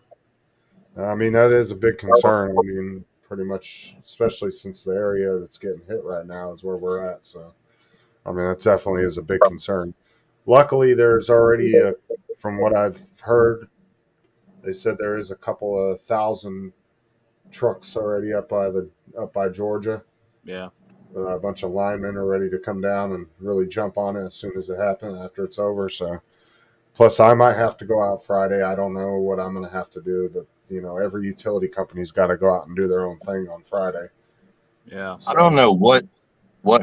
I mean, that is a big concern. I mean, pretty much, especially since the area that's getting hit right now is where we're at. So, I mean, that definitely is a big concern. Luckily, there's already, from what I've heard, they said there is a couple of thousand trucks already up by Georgia. Yeah. A bunch of linemen are ready to come down and really jump on it as soon as it happens after it's over. So, plus, I might have to go out Friday. I don't know what I'm going to have to do, but every utility company's got to go out and do their own thing on Friday. Yeah. I don't know what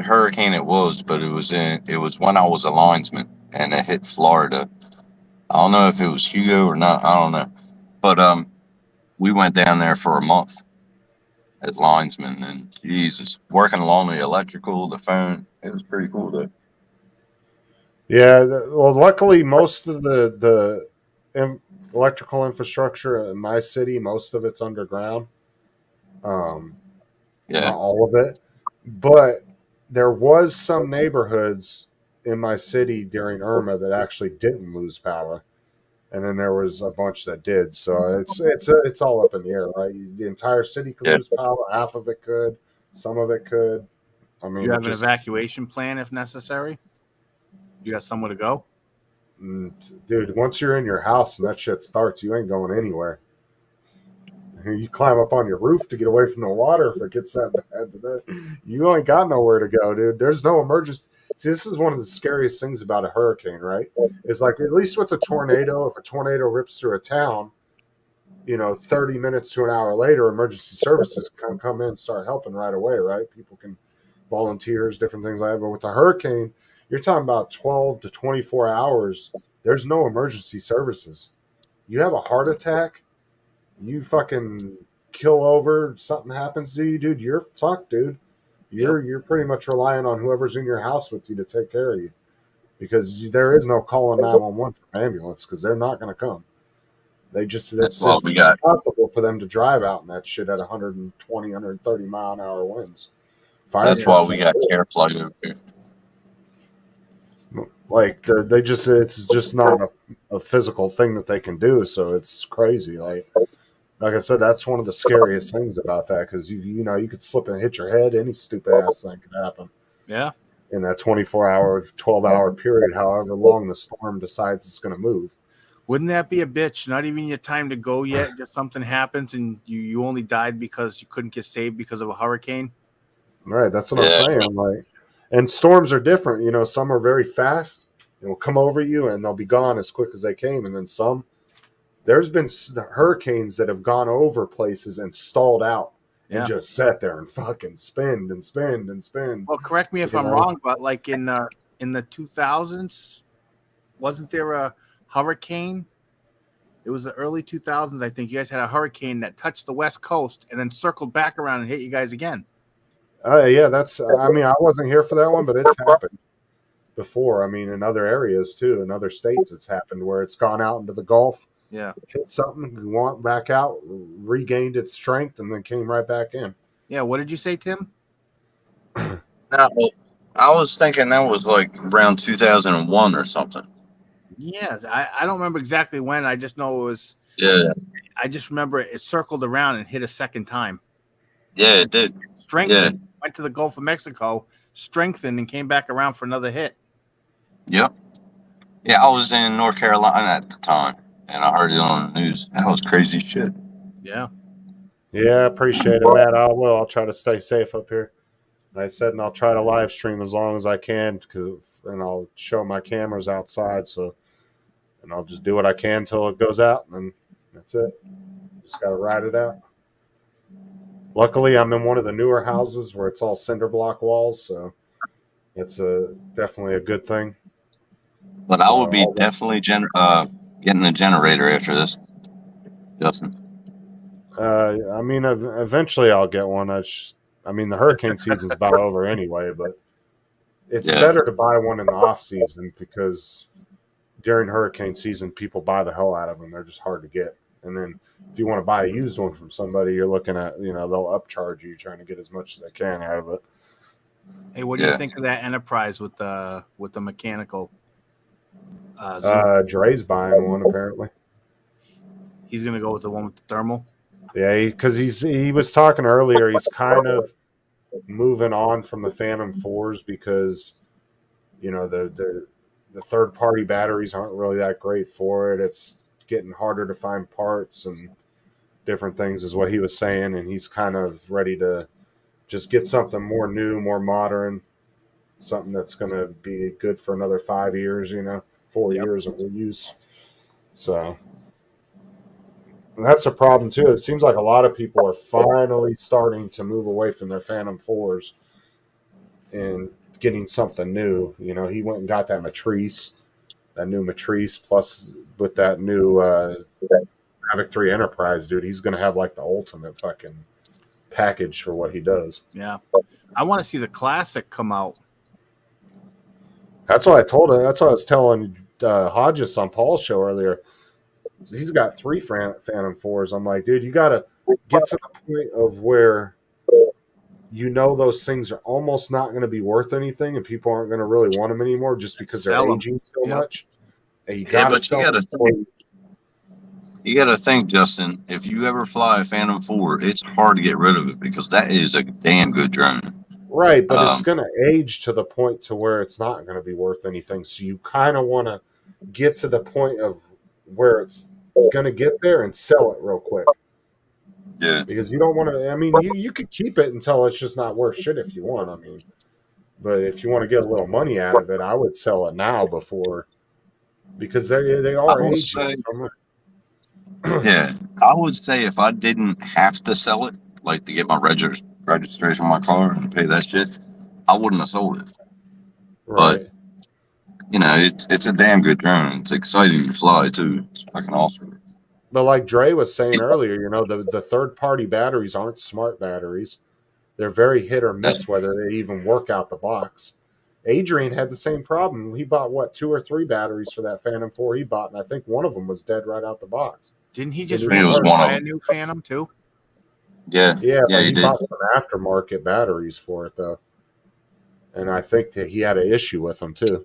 hurricane it was, but it was when I was a linesman and it hit Florida. I don't know if it was Hugo or not. I don't know. But we went down there for a month as linesmen, and Jesus, working along the electrical, the phone. It was pretty cool though. Yeah, well, luckily, most of the electrical infrastructure in my city, most of it's underground. Yeah. Not all of it, but there was some neighborhoods in my city during Irma that actually didn't lose power. and then there was a bunch that did. So it's all up in the air, right? The entire city could Yeah. lose power. Half of it could. Some of it could. I mean, You it have an just, evacuation plan if necessary. You got somewhere to go. dude, once you're in your house and that shit starts, you ain't going anywhere. You climb up on your roof to get away from the water if it gets that bad. But you ain't got nowhere to go, dude. There's no emergency. See, this is one of the scariest things about a hurricane, right? It's like, at least with a tornado, if a tornado rips through a town, 30 minutes to an hour later, emergency services can come in and start helping right away, right? People can, volunteers, different things like that. But with a hurricane, you're talking about 12 to 24 hours. There's no emergency services. You have a heart attack, you fucking kill over, something happens to you, dude, you're fucked, dude. You're pretty much relying on whoever's in your house with you to take care of you, because there is no calling 911 for ambulance, because they're not going to come. That's why we got. impossible for them to drive out in that shit at 120, 130 mile an hour winds. That's why we got care flight over here. Like it's just not a physical thing that they can do. So it's crazy. Like I said, that's one of the scariest things about that, because you could slip and hit your head. Any stupid ass thing could happen. Yeah. In that 24-hour, 12-hour period, however long the storm decides it's going to move. Wouldn't that be a bitch? Not even your time to go yet. Just something happens and you only died because you couldn't get saved because of a hurricane. Right. That's what I'm saying. Like, and storms are different. Some are very fast. They'll come over you and they'll be gone as quick as they came. And then there's been hurricanes that have gone over places and stalled out and just sat there and fucking spinned and spinned and spinned. Well, correct me if I'm wrong, but like in the 2000s, wasn't there a hurricane? It was the early 2000s, I think. You guys had a hurricane that touched the West Coast and then circled back around and hit you guys again. Yeah, I wasn't here for that one, but it's happened before. I mean, in other areas too, in other states, it's happened where it's gone out into the Gulf, hit something, went back out, regained its strength, and then came right back in. Yeah, what did you say, Tim? No, I was thinking that was like around 2001 or something. Yeah, I don't remember exactly when. I just know it was. Yeah. I just remember it circled around and hit a second time. Yeah, it did. Strengthened, went to the Gulf of Mexico, strengthened, and came back around for another hit. Yep. Yeah, I was in North Carolina at the time, and I heard it on the news. That was crazy shit. Yeah. Yeah, I appreciate it, Matt. I'll try to stay safe up here. Like I said, and I'll try to live stream as long as I can, and I'll show my cameras outside. And I'll just do what I can until it goes out, and that's it. Just got to ride it out. Luckily, I'm in one of the newer houses where it's all cinder block walls, so it's definitely a good thing. But I would be definitely getting a generator after this, Justin. I mean, eventually I'll get one. The hurricane season's about over anyway, but it's better to buy one in the off season, because during hurricane season, people buy the hell out of them. They're just hard to get. And then if you want to buy a used one from somebody, you're looking at, they'll upcharge you, trying to get as much as they can out of it. Hey, what do you think of that Enterprise with the mechanical? Dre's buying one, apparently. He's going to go with the one with the thermal? Yeah, because he was talking earlier, he's kind of moving on from the Phantom 4s because, the third-party batteries aren't really that great for it. It's getting harder to find parts and different things is what he was saying, and he's kind of ready to just get something more new, more modern, something that's going to be good for another 5 years, 4 years of use. So and that's a problem too. It seems like a lot of people are finally starting to move away from their Phantom 4s and getting something new. He went and got that new Matrice, plus with that new Havoc 3 Enterprise, dude, he's going to have like the ultimate fucking package for what he does. Yeah. I want to see the Classic come out. That's what I told him. That's what I was telling Hodges on Paul's show earlier. He's got 3 Phantom 4s. I'm like, dude, you got to get to the point of where those things are almost not going to be worth anything, and people aren't going to really want them anymore just because they're aging so much. And you got to sell them You got to think, Justin, if you ever fly a Phantom 4, it's hard to get rid of it because that is a damn good drone. Right, but it's Um, going to age to the point to where it's not going to be worth anything. So you kind of want to get to the point of where it's going to get there and sell it real quick. yeah. Because you don't want to, I mean, you could keep it until it's just not worth shit if you want. I mean, but if you want to get a little money out of it, I would sell it now before, because they I are would aging. say, yeah, I would say if I didn't have to sell it, like to get my registration on my car and pay that shit, I wouldn't have sold it. Right. You know, it's a damn good drone. It's exciting to fly too. It's fucking awesome. But like Dre was saying earlier, you know, the third party batteries aren't smart batteries. They're very hit or miss whether they even work out the box. Adrian had the same problem. He bought what 2 or 3 batteries for that Phantom 4 he bought, and I think one of them was dead right out the box. Didn't he just I think it was one of buy a them. new Phantom too? Yeah, Yeah, but he he did. bought some aftermarket batteries for it though, and I think that he had an issue with them too.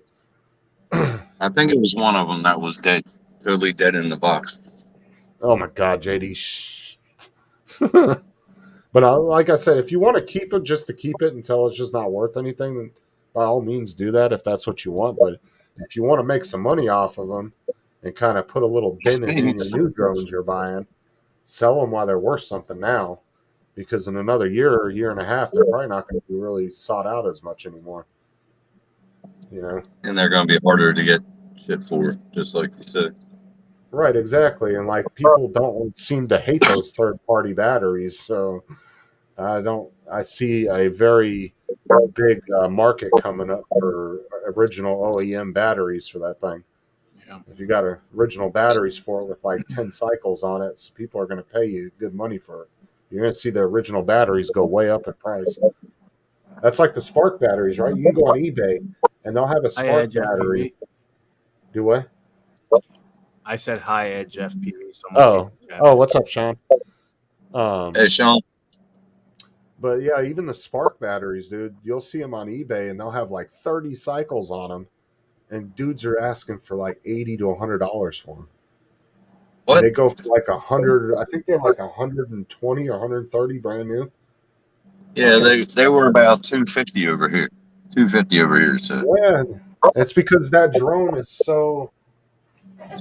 I think it was one of them that was dead, totally dead in the box. Oh my God, JD. But like I said, if you want to keep it just to keep it until it's just not worth anything, then by all means do that if that's what you want. But if you want to make some money off of them and kind of put a little dent in your new drones you're buying, sell them while they're worth something now, because in another year or year and a half, they're probably not going to be really sought out as much anymore. You know? And they're going to be harder to get shit for, just like you said. Right, exactly. And like people don't seem to hate those third party batteries, so I see a very big market coming up for original OEM batteries for that thing. Yeah. If you got original batteries for it with like 10 cycles on it, so people are going to pay you good money for it. You're going to see the original batteries go way up in price. That's like the Spark batteries, right? You can go on eBay and they'll have a High Spark Edge battery. FPV. Do what? I said High Edge FPV. Oh, what's up, Sean? Hey, Sean. But yeah, even the Spark batteries, dude, you'll see them on eBay and they'll have like 30 cycles on them, and dudes are asking for like $80 to $100 for them. What? And they go for like 100. I think they're like 120 or 130 brand new. Yeah, they were about 250 over here. 250 over here. So Yeah, it's because that drone is so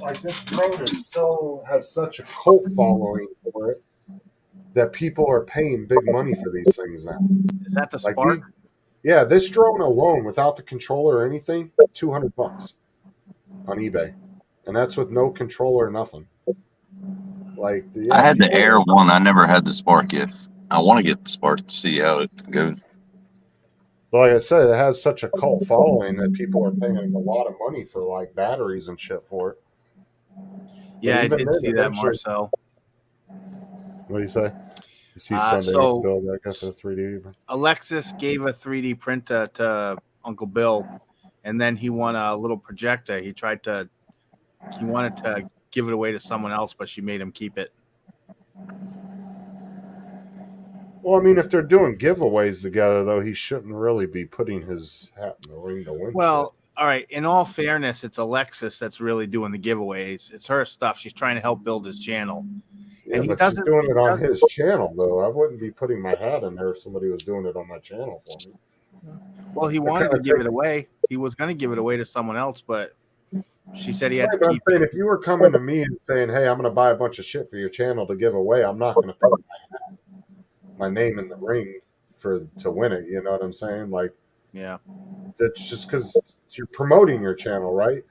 like this drone is so has such a cult following for it that people are paying big money for these things now. Is that the Like Spark? yeah, this drone alone, without the controller or anything, $200 on eBay, and that's with no controller or nothing. Like yeah, I had the people- Air one. I never had the Spark yet. I want to get the Spark to see how it goes. like I said, it has such a cult following that people are paying a lot of money for like batteries and shit for it. Yeah, I even did then, see that, eventually- Marcel. What do you say? You see Sunday so- build that got the 3D. Alexis gave a 3D printer to Uncle Bill, and then he won a little projector. He wanted to give it away to someone else, but she made him keep it. Well, I mean, if they're doing giveaways together, though, he shouldn't really be putting his hat in the ring to win. Well, all right. In all fairness, it's Alexis that's really doing the giveaways. It's her stuff. She's trying to help build his channel. yeah, and he but she's doesn't- doing it on he his channel, though. I wouldn't be putting my hat in there if somebody was doing it on my channel for me. Well, he wanted to give it away. He was going to give it away to someone else, but she said he had Right, to but I'm keep saying it. if you were coming to me and saying, "Hey, I'm going to buy a bunch of shit for your channel to give away," I'm not going to put my name in the ring to win it. You know what I'm saying? Like Yeah. that's just because you're promoting your channel, right?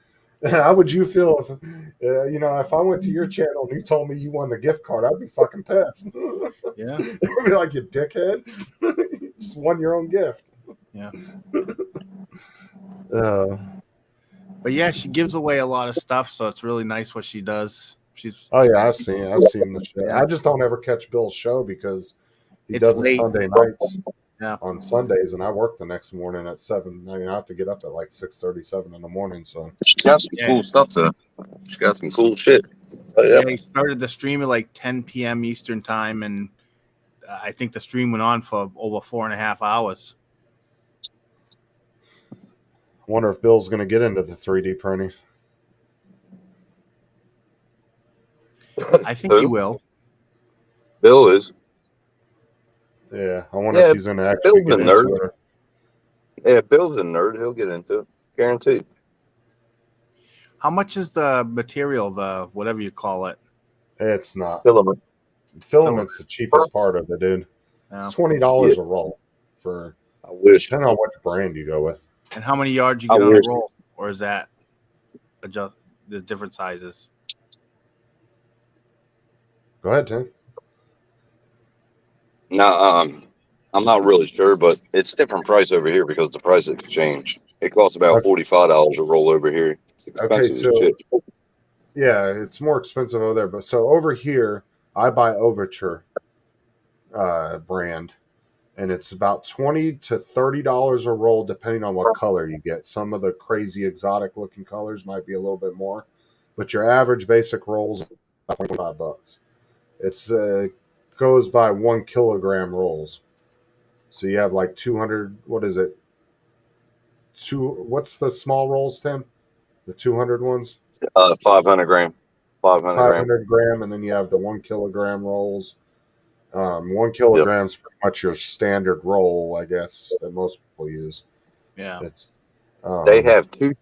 How would you feel if, if I went to your channel and you told me you won the gift card? I'd be fucking pissed. Yeah. I'd be like, you dickhead, you just won your own gift. Yeah. But yeah, she gives away a lot of stuff, so it's really nice what she does. She's oh yeah, I've seen the show. Yeah. I just don't ever catch Bill's show because he It's does late. it Sunday nights. Yeah. On Sundays, and I work the next morning at 7. I mean, I have to get up at like 6:37 in the morning. So She got some Yeah. cool stuff though. She got some cool shit. Oh, yeah, yeah. he started the stream at like 10 p.m. Eastern time, and I think the stream went on for over 4.5 hours. I wonder if Bill's going to get into the 3D printing. I think he Who? will. Bill is. Yeah, I wonder Yeah, if he's going to actually Bill's a get into nerd. it. Yeah, Bill's a nerd. He'll get into it, guaranteed. How much is the material, the whatever you call it? It's not. Filament. Filament's the cheapest part of it, dude. Yeah. It's $20 a roll for I wish. depending on which brand you go with. And how many yards you I get on a wish. roll, or is that adjust the different sizes? Go ahead, Tim. No, I'm not really sure, but it's different price over here because the price has changed. It costs about Okay. $45 a roll over here. It's expensive so- as shit. Yeah, it's more expensive over there. But so over here, I buy Overture brand, and it's about $20 to $30 a roll, depending on what color you get. Some of the crazy exotic looking colors might be a little bit more, but your average basic rolls are $25. It's goes by 1 kilogram rolls, so you have like 200. What is it? What's the small rolls, Tim? The 200 ones. 500 gram. 500 gram. 500 gram, and then you have the 1 kilogram rolls. 1 kilogram is pretty much your standard roll, I guess, that most people use. Yeah. It's They have 2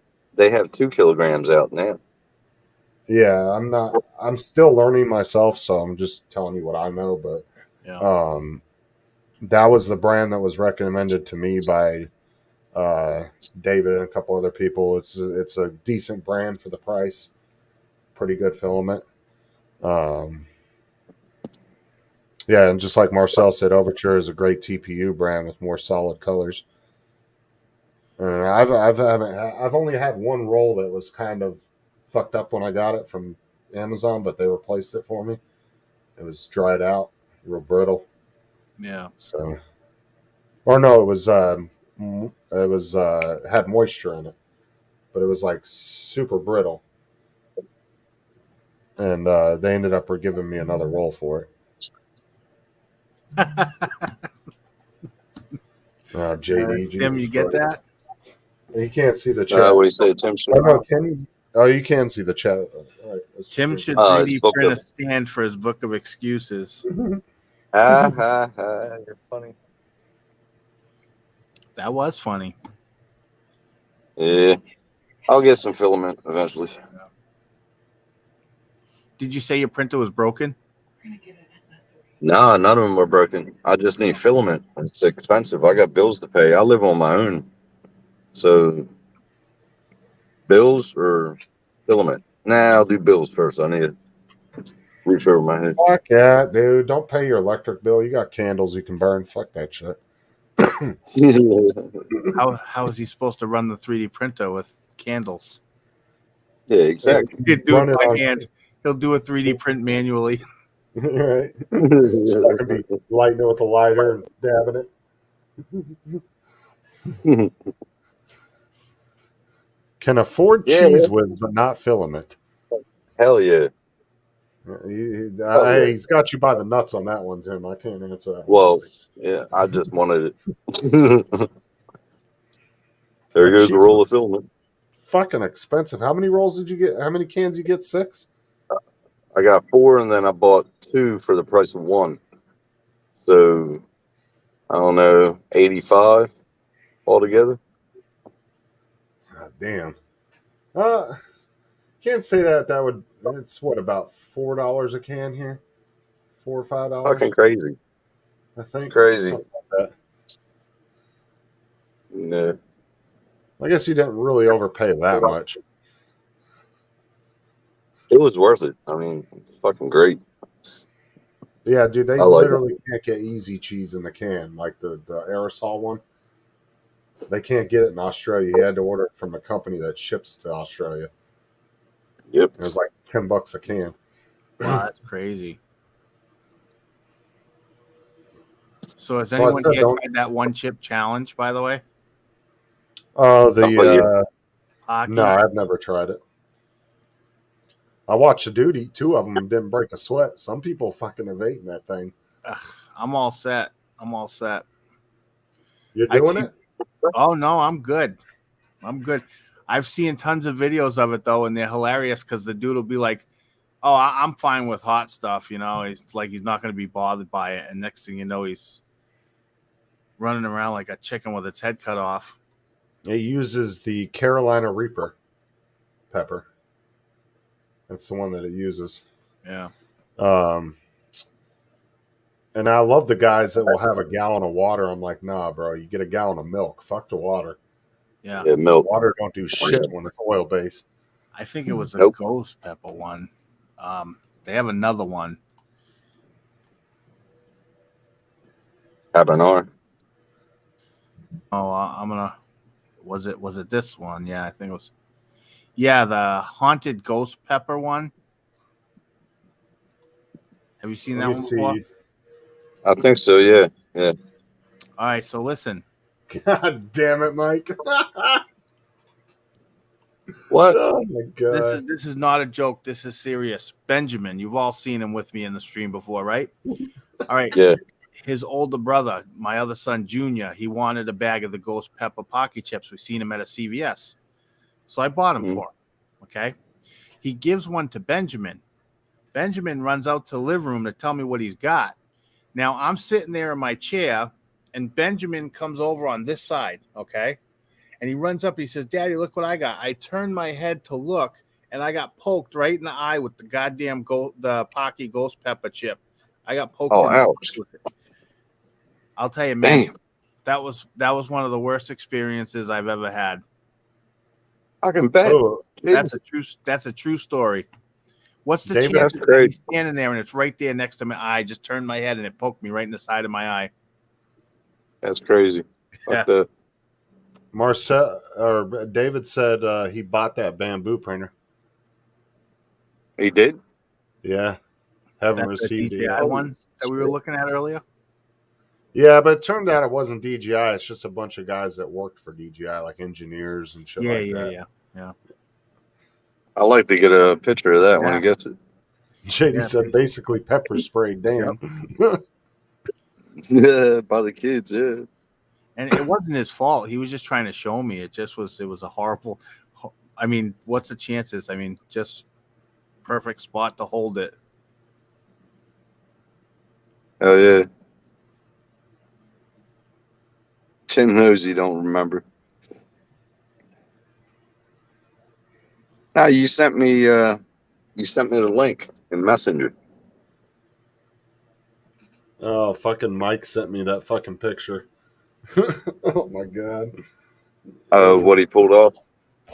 kilograms out now. yeah. I'm still learning myself, so I'm just telling you what I know. But Yeah. that was the brand that was recommended to me by David and a couple other people. It's a decent brand for the price. Pretty good filament. Yeah, and just like Marcel said, Overture is a great TPU brand with more solid colors. And I've only had one roll that was kind of fucked up when I got it from Amazon, but they replaced it for me. It was dried out, real brittle. Yeah. So, or no, it was had moisture in it, but it was like super brittle. And they ended up giving me another roll for it. JD, Tim, you get that? You can't see the chat. What do you say, Tim? Oh, no, can you? Oh, you can see the chat. All right, let's Tim see. should It's 3D book print a of- stand for his book of excuses. You're funny. That was funny. Yeah. I'll get some filament eventually. Did you say your printer was broken? Nah, none of them are broken. I just need filament. It's expensive. I got bills to pay. I live on my own. So, bills or filament? Nah, I'll do bills first. I need a roof over my head. Fuck yeah, dude. Don't pay your electric bill. You got candles you can burn. Fuck that shit. How is he supposed to run the 3D printer with candles? Yeah, exactly. He'd do Run it it by on- hand. He'll do a 3D print manually. Right? Just fucking be lighting it with a lighter and dabbing it. Can afford Yeah, cheese yeah. whiz, but not filament. Hell yeah. He's got you by the nuts on that one, Tim. I can't answer that. Well, yeah, I just wanted it. There goes the Cheese roll of filament. Fucking expensive. How many rolls did you get? How many cans you get? 6? I got 4 and then I bought 2 for the price of 1. So, I don't know, 85 altogether. God damn. Can't say that would. It's what, about $4 a can here? $4 or $5. Fucking crazy. I think Crazy. something like that. No. I guess you didn't really overpay that much. It was worth it. I mean, it's fucking great. Yeah, dude, they I like literally can't get easy cheese in the can, like the aerosol one. They can't get it in Australia. You had to order it from a company that ships to Australia. Yep. It was like $10 a can. Wow, that's crazy. So has So I anyone said here don't- tried that one chip challenge, by the way? Oh, How about you? Hockey? no, I've never tried it. I watched a dude eat 2 of them and didn't break a sweat. Some people fucking have eaten that thing. Ugh, I'm all set. I'm all set. You're I doing see- it? Oh no, I'm good. I'm good. I've seen tons of videos of it though, and they're hilarious because the dude will be like Oh, I'm fine with hot stuff. You know, it's like he's not going to be bothered by it, and next thing you know, he's running around like a chicken with its head cut off. It uses the Carolina Reaper pepper. That's the one that it uses. Yeah. Um, and I love the guys that will have a gallon of water. I'm like, nah, bro, you get a gallon of milk. Fuck the water. Yeah. Yeah, milk. Water don't do shit when it's oil based. I think it was a Nope. ghost pepper one. They have another one. Habanero. Oh, I'm gonna. Was it this one? Yeah, I think it was. Yeah, the haunted ghost pepper one. Have you seen that Let me one before? see. I think so. Yeah. Yeah. All right, so listen. God damn it, Mike. What? Oh my god. This is not a joke. This is serious. Benjamin, you've all seen him with me in the stream before, right? All right. Yeah. His older brother, my other son, Junior, he wanted a bag of the ghost pepper pocky chips. We've seen him at a CVS. So I bought him for him. Okay. He gives one to Benjamin. Benjamin runs out to the living room to tell me what he's got. Now I'm sitting there in my chair, and Benjamin comes over on this side. Okay. And he runs up and he says, Daddy, look what I got. I turned my head to look, and I got poked right in the eye with the goddamn the Pocky ghost pepper chip. I got poked Oh, in the ouch. eye with it. I'll tell you, man, Damn. that was one of the worst experiences I've ever had. I can bet. Oh, That's a true story. What's the David, chance that's that great. he's standing there and it's right there next to my eye? I just turned my head and it poked me right in the side of my eye. That's crazy. Yeah. Fuck that. Marcel or David said he bought that bamboo printer. He did? Yeah. Haven't That's the received it DJI yet. one that we were looking at earlier. Yeah, but it turned out it wasn't DJI. It's just a bunch of guys that worked for DJI, like engineers and shit like that. Yeah. I like to get a picture of that when he gets it. JD Yeah, said basically pepper spray. Damn. Yeah, by the kids, yeah. And it wasn't his fault. He was just trying to show me. It was a horrible. I mean, what's the chances? I mean, just perfect spot to hold it. Oh, yeah. Tim knows he don't remember. Now you sent me the link in Messenger. Oh, fucking Mike sent me that fucking picture. Oh my god. What he pulled off.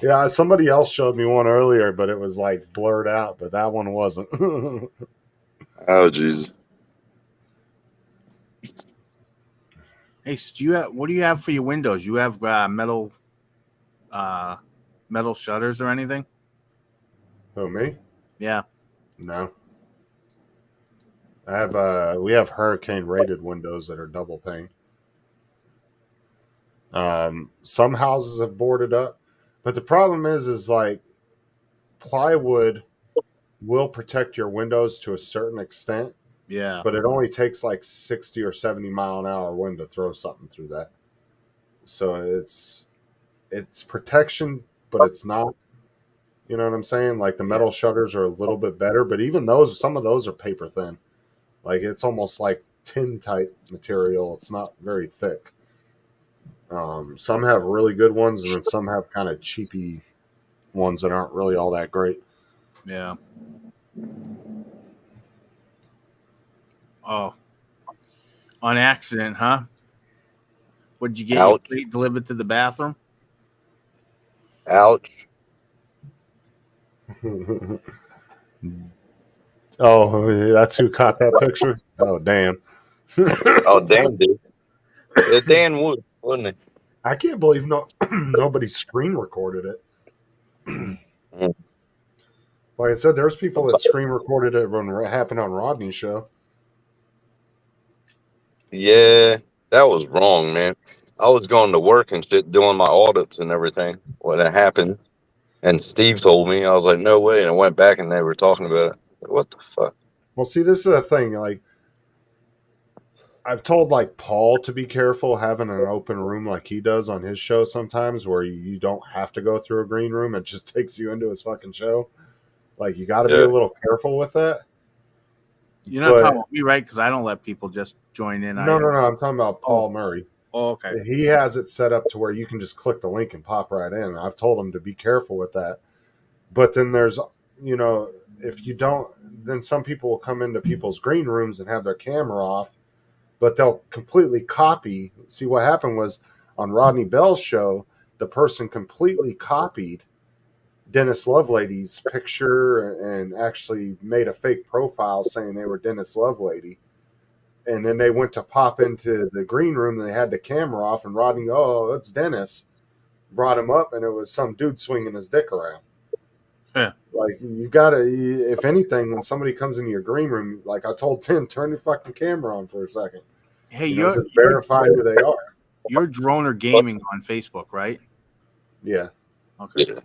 Yeah, somebody else showed me one earlier, but it was like blurred out, but that one wasn't. Oh, Jesus. Hey, so what do you have for your windows? You have metal shutters or anything? Oh, me? Yeah. No. I have we have hurricane rated windows that are double pane. Some houses have boarded up, but the problem is like plywood will protect your windows to a certain extent, Yeah. but it only takes like 60 or 70 mile an hour wind to throw something through that. So it's protection, but it's not. You know what I'm saying? Like the metal shutters are a little bit better, but even those, some of those are paper thin. Like it's almost like tin type material. It's not very thick. Some have really good ones, and then some have kind of cheapy ones that aren't really all that great. Yeah. Oh. On accident, huh? What'd you get? Your Ouch. plate delivered to the bathroom? Ouch. Oh, that's who caught that picture? Oh, damn. Oh, Dan did. Yeah, Dan would, wouldn't he? I can't believe nobody screen recorded it. Like I said, there's people that screen recorded it when it happened on Rodney's show. Yeah, that was wrong, man. I was going to work and shit, doing my audits and everything when it happened. And Steve told me, I was like, no way. And I went back and they were talking about it. What the fuck? Well, see, this is the thing. Like, I've told like Paul to be careful having an open room like he does on his show sometimes, where you don't have to go through a green room. It just takes you into his fucking show. Like, you got to be Yeah. a little careful with that. You're not talking about me, right? Because I don't let people just join in. No. I'm talking about Paul Murray. Oh, okay. He has it set up to where you can just click the link and pop right in. I've told him to be careful with that. But then there's, if you don't, then some people will come into people's green rooms and have their camera off, but they'll completely copy. See, what happened was on Rodney Bell's show, the person completely copied Dennis Lovelady's picture and actually made a fake profile saying they were Dennis Lovelady. And then they went to pop into the green room and they had the camera off, and Rodney, oh, that's Dennis, brought him up, and it was some dude swinging his dick around. Yeah. Like, you gotta, if anything, when somebody comes into your green room, like I told Tim, turn your fucking camera on for a second. Hey, Just verify who they are. You're Droner Gaming on Facebook, right? Yeah. Okay. Yeah.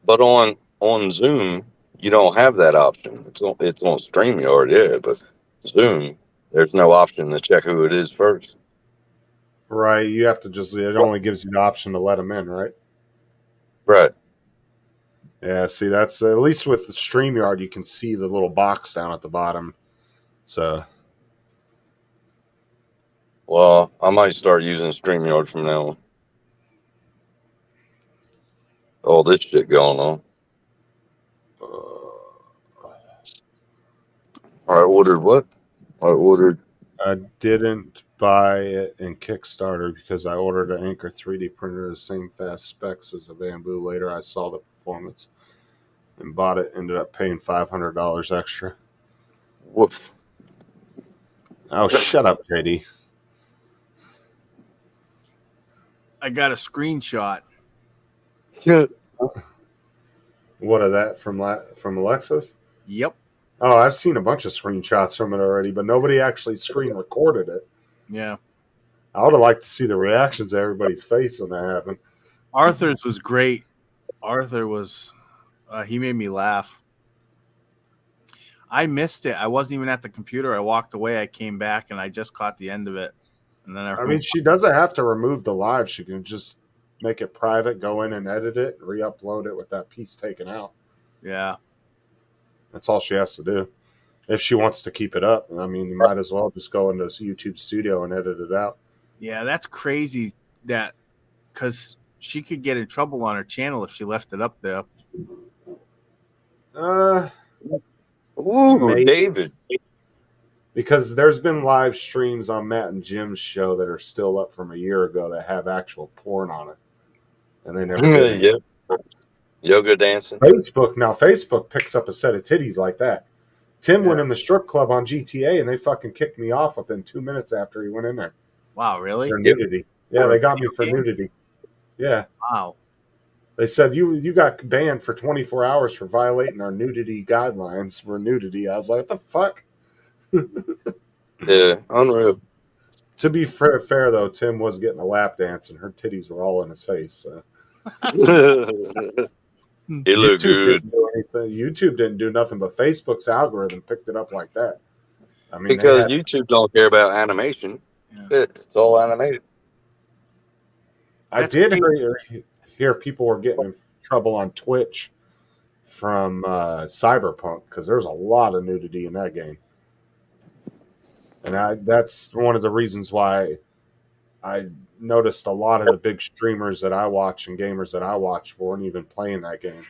But on Zoom, you don't have that option. It's on StreamYard, yeah, but Zoom, there's no option to check who it is first. Right. You have to just, it only gives you the option to let them in, right? Right. Yeah, see, that's at least with the StreamYard, you can see the little box down at the bottom. So, Well, I might start using StreamYard from now on. All this shit going on. I ordered what? I didn't buy it in Kickstarter because I ordered an Anchor 3D printer, the same fast specs as a Bamboo. Later, I saw the performance and bought it. Ended up paying $500 extra. Woof. Oh, shut up, JD. I got a screenshot. Yeah. What of that from Alexis? Yep. Oh, I've seen a bunch of screenshots from it already, but nobody actually screen recorded it. Yeah. I would have liked to see the reactions of everybody's face when that happened. Arthur's was great. Arthur was, he made me laugh. I missed it. I wasn't even at the computer. I walked away. I came back and I just caught the end of it. And then I mean, she doesn't have to remove the live. She can just make it private, go in and edit it, re-upload it with that piece taken out. yeah. That's all she has to do. If she wants to keep it up, I mean, you might as well just go into YouTube Studio and edit it out. Yeah, that's crazy that because she could get in trouble on her channel if she left it up there. Ooh, Maybe. David. Because there's been live streams on Matt and Jim's show that are still up from a year ago that have actual porn on it. And they never did it. Yeah. Yoga dancing. Facebook picks up a set of titties like that. Tim went in the strip club on GTA and they fucking kicked me off within 2 minutes after he went in there. Wow, really? For nudity. Yeah, they got me for nudity. Yeah. Wow. They said you got banned for 24 hours for violating our nudity guidelines for nudity. I was like, what the fuck? Yeah, unreal. To be fair, though, Tim was getting a lap dance and her titties were all in his face. So. He looked good. YouTube didn't do nothing, but Facebook's algorithm picked it up like that. I mean, Because YouTube don't care about animation. Yeah. It's all animated. I did hear people were getting in trouble on Twitch from Cyberpunk because there's a lot of nudity in that game. And that's one of the reasons why I noticed a lot of the big streamers that I watch and gamers that I watch weren't even playing that game.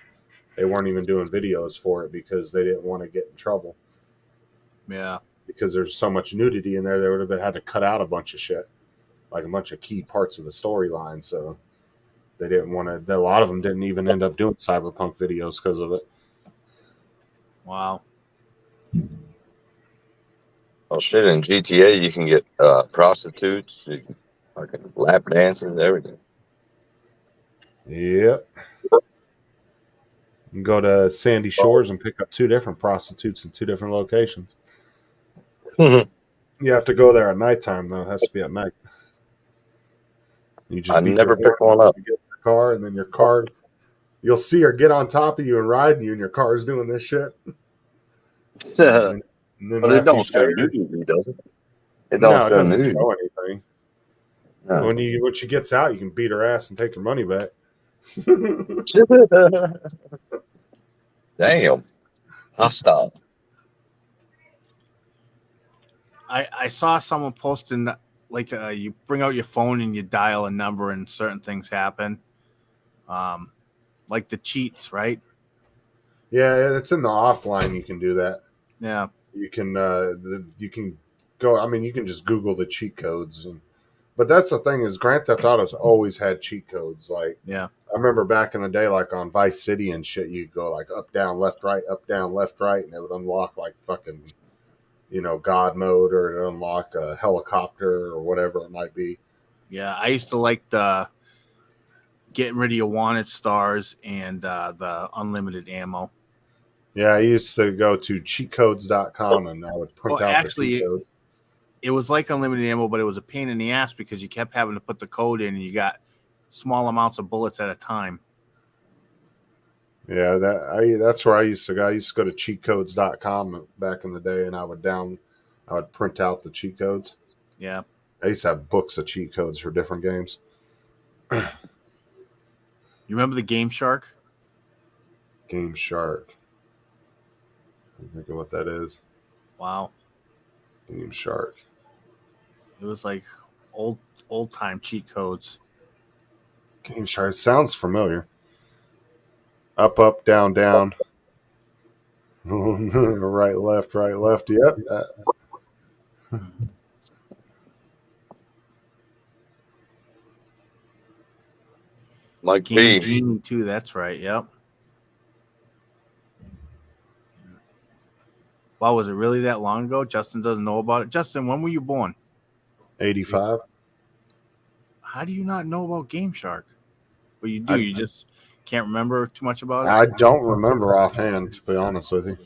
They weren't even doing videos for it because they didn't want to get in trouble. Yeah. Because there's so much nudity in there, they would have had to cut out a bunch of shit, like a bunch of key parts of the storyline. So they didn't want to. A lot of them didn't even end up doing Cyberpunk videos because of it. Wow. Well, shit, in GTA, you can get prostitutes, you can fucking lap dances, everything. Yep. You can go to Sandy Shores and pick up 2 different prostitutes in 2 different locations. You have to go there at nighttime, though. It has to be at night. You just I never picked one up. You get in your car, and then your car, you'll see her get on top of you and ride you, and your car is doing this shit. And then But it after don't you show pay her- nudity, does it? It No, don't it show doesn't nudity. show anything. No. When she gets out, you can beat her ass and take her money back. Damn. I'll stop. I saw someone posting that, like you bring out your phone and you dial a number and certain things happen. Like the cheats, right? Yeah, it's in the offline. You can do that. Yeah. You can you can go. I mean, you can just Google the cheat codes. But that's the thing is, Grand Theft Auto's always had cheat codes. Like Yeah. I remember back in the day, like on Vice City and shit, you'd go like up, down, left, right, up, down, left, right, and it would unlock like fucking, God mode, or it'd unlock a helicopter or whatever it might be. Yeah. I used to like the getting rid of your wanted stars and the unlimited ammo. Yeah, I used to go to cheatcodes.com and I would print Well, out actually, the cheat codes. It was like unlimited ammo, but it was a pain in the ass because you kept having to put the code in and you got small amounts of bullets at a time. Yeah, that's where I used to go. I used to go to cheatcodes.com back in the day, and I would print out the cheat codes. Yeah. I used to have books of cheat codes for different games. You remember the Game Shark? Game Shark. Think of what that is. Wow. Game Shark. It was like old time cheat codes. Game Shark sounds familiar. Up, up, down, down. Right, left, right, left. Yep. Like Game B. Genie too. That's right. Yep. Wow, was it really that long ago? Justin doesn't know about it. Justin, when were you born? 85. How do you not know about Game Shark? Well, you do. You just can't remember too much about it. I don't remember offhand, to be honest with you.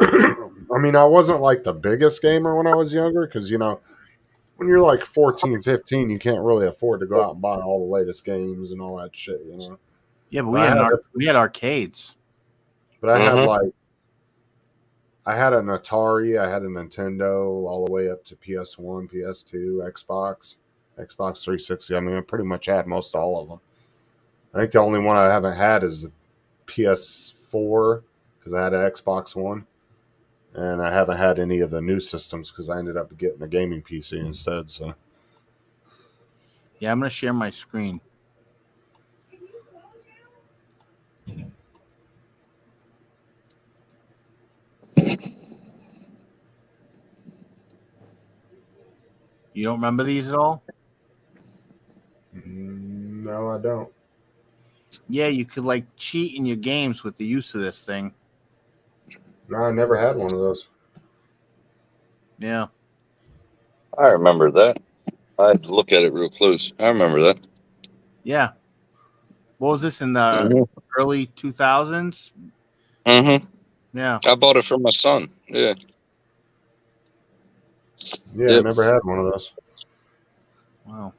I mean, I wasn't like the biggest gamer when I was younger because, when you're like 14, 15, you can't really afford to go out and buy all the latest games and all that shit, Yeah, but we had arcades. But I had I had an Atari, I had a Nintendo, all the way up to PS1, PS2, Xbox 360. I mean, I pretty much had most all of them. I think the only one I haven't had is the PS4 because I had an Xbox One. And I haven't had any of the new systems because I ended up getting a gaming PC instead. So, yeah, I'm going to share my screen. You don't remember these at all? No, I don't. Yeah, you could like cheat in your games with the use of this thing. No, I never had one of those. Yeah. I remember that. I had to look at it real close. I remember that. Yeah. What was this in the early 2000s? Mm-hmm. Yeah. I bought it for my son. Yeah. Yeah, I never had one of those. Wow.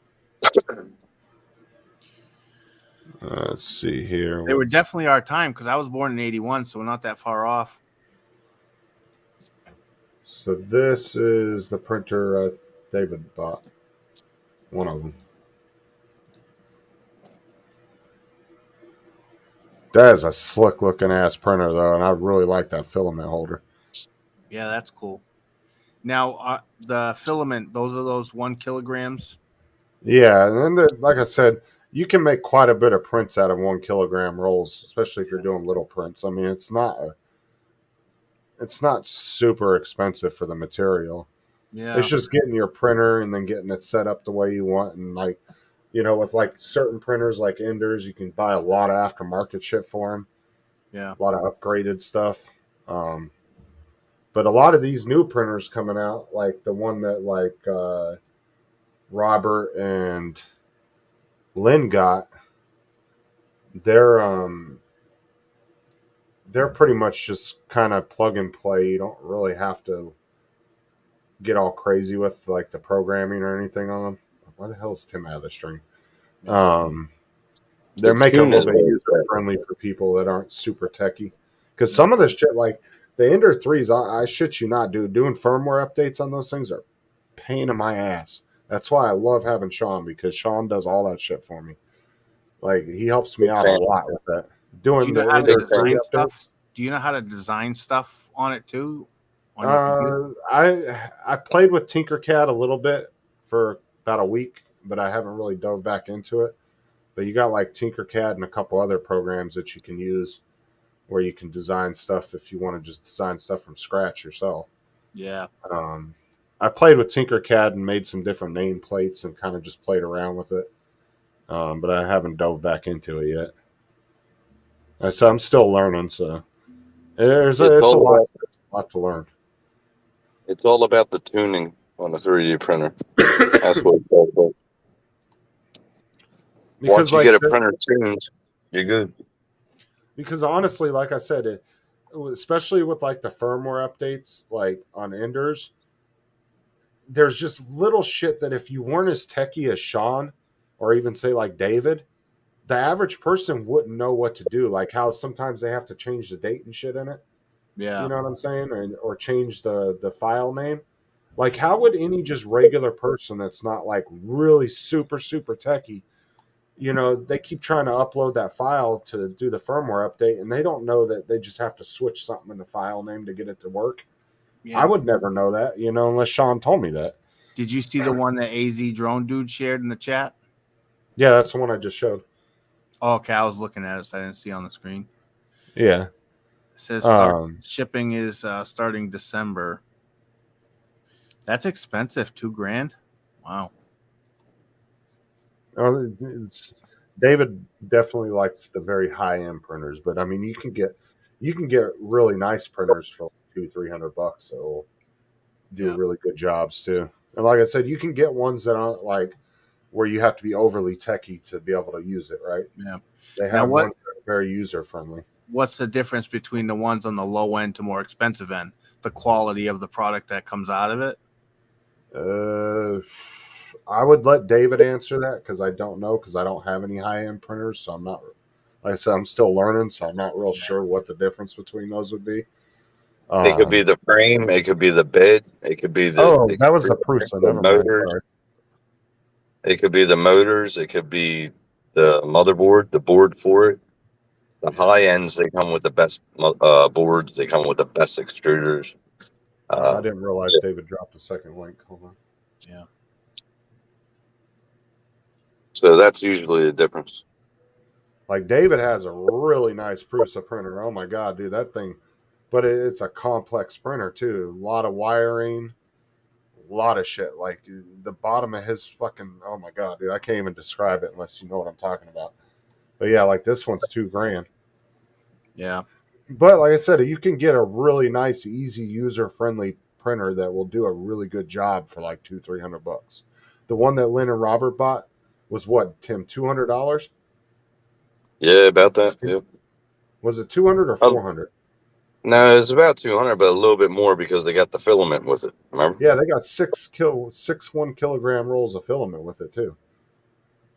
Let's see here. They were definitely our time because I was born in 81, so we're not that far off. So this is the printer David bought. One of them. That is a slick looking ass printer though, and I really like that filament holder. Yeah, that's cool. Now, the filament, those are those 1 kilograms. Yeah, and then like I said, you can make quite a bit of prints out of 1 kilogram rolls, especially if you're doing little prints. I mean, it's not super expensive for the material. Yeah. It's just getting your printer and then getting it set up the way you want. And like, with like certain printers like Enders, you can buy a lot of aftermarket shit for them. Yeah. A lot of upgraded stuff. But a lot of these new printers coming out, like the one that like Robert and Lynn got, they're pretty much just kind of plug and play. You don't really have to get all crazy with like the programming or anything on them. Why the hell is Tim out of the stream? They're making it a little bit user friendly for people that aren't super techy. Because some of the shit, like the Ender 3s, I shit you not, dude. Doing firmware updates on those things are pain in my ass. That's why I love having Sean, because Sean does all that shit for me. Like, he helps me out a lot with that. Doing the Ender 3 updates. Do you know how to design stuff on it too? On your computer? I played with Tinkercad a little bit for about a week, but I haven't really dove back into it. But you got like Tinkercad and a couple other programs that you can use where you can design stuff if you want to just design stuff from scratch yourself. Yeah. I played with Tinkercad and made some different nameplates and kind of just played around with it. But I haven't dove back into it yet. So I'm still learning. So it's a lot to learn. It's all about the tuning on the 3D printer. That's what it's all about. Because Once you get a printer tuned, you're good. Because honestly, like I said, especially with like the firmware updates, like on Enders, there's just little shit that if you weren't as techie as Sean, or even say like David, the average person wouldn't know what to do. Like how sometimes they have to change the date and shit in it. Yeah. You know what I'm saying? Or change the file name. Like how would any just regular person that's not like really super techie, you know, they keep trying to upload that file to do the firmware update and they don't know that they just have to switch something in the file name to get it to work. Yeah. I would never know that, you know, unless Sean told me that. Did you see the one that AZ Drone Dude shared in the chat? Yeah, that's the one I just showed. Oh, okay, I was looking at it, so I didn't see on the screen. Yeah. It says shipping is starting December. That's expensive, $2,000. Wow. David definitely likes the very high end printers, but I mean, you can get really nice printers for $200-300 that will do really good jobs too. And like I said, you can get ones that aren't like where you have to be overly techie to be able to use it, right? Yeah. They have ones that are very user friendly. What's the difference between the ones on the low end to more expensive end? The quality of the product that comes out of it? I would let David answer that because I don't know, because I don't have any high end printers, so I'm not. Like I said, I'm still learning, so I'm not real sure what the difference between those would be. It could be the frame, it could be the bed, it could be the. That was the Prusa. Never mind. Sorry. It could be the motors, it could be the motherboard, the board for it. The high ends, they come with the best boards. They come with the best extruders. I didn't realize David dropped a second link. Hold on. Yeah. So that's usually the difference. Like David has a really nice Prusa printer. Oh my god, dude, that thing! But it's a complex printer too. A lot of wiring, a lot of shit. Like the bottom of his fucking. Oh my god, dude, I can't even describe it unless you know what I'm talking about. But yeah, like this one's $2,000. Yeah. But like I said, you can get a really nice, easy, user-friendly printer that will do a really good job for like $200-300. The one that Lynn and Robert bought was what, Tim, $200? Yeah, about that. Yep. Was it 200 or 400? No, it's about 200, but a little bit more because they got the filament with it. Remember? Yeah, they got 6 1 kilogram rolls of filament with it too.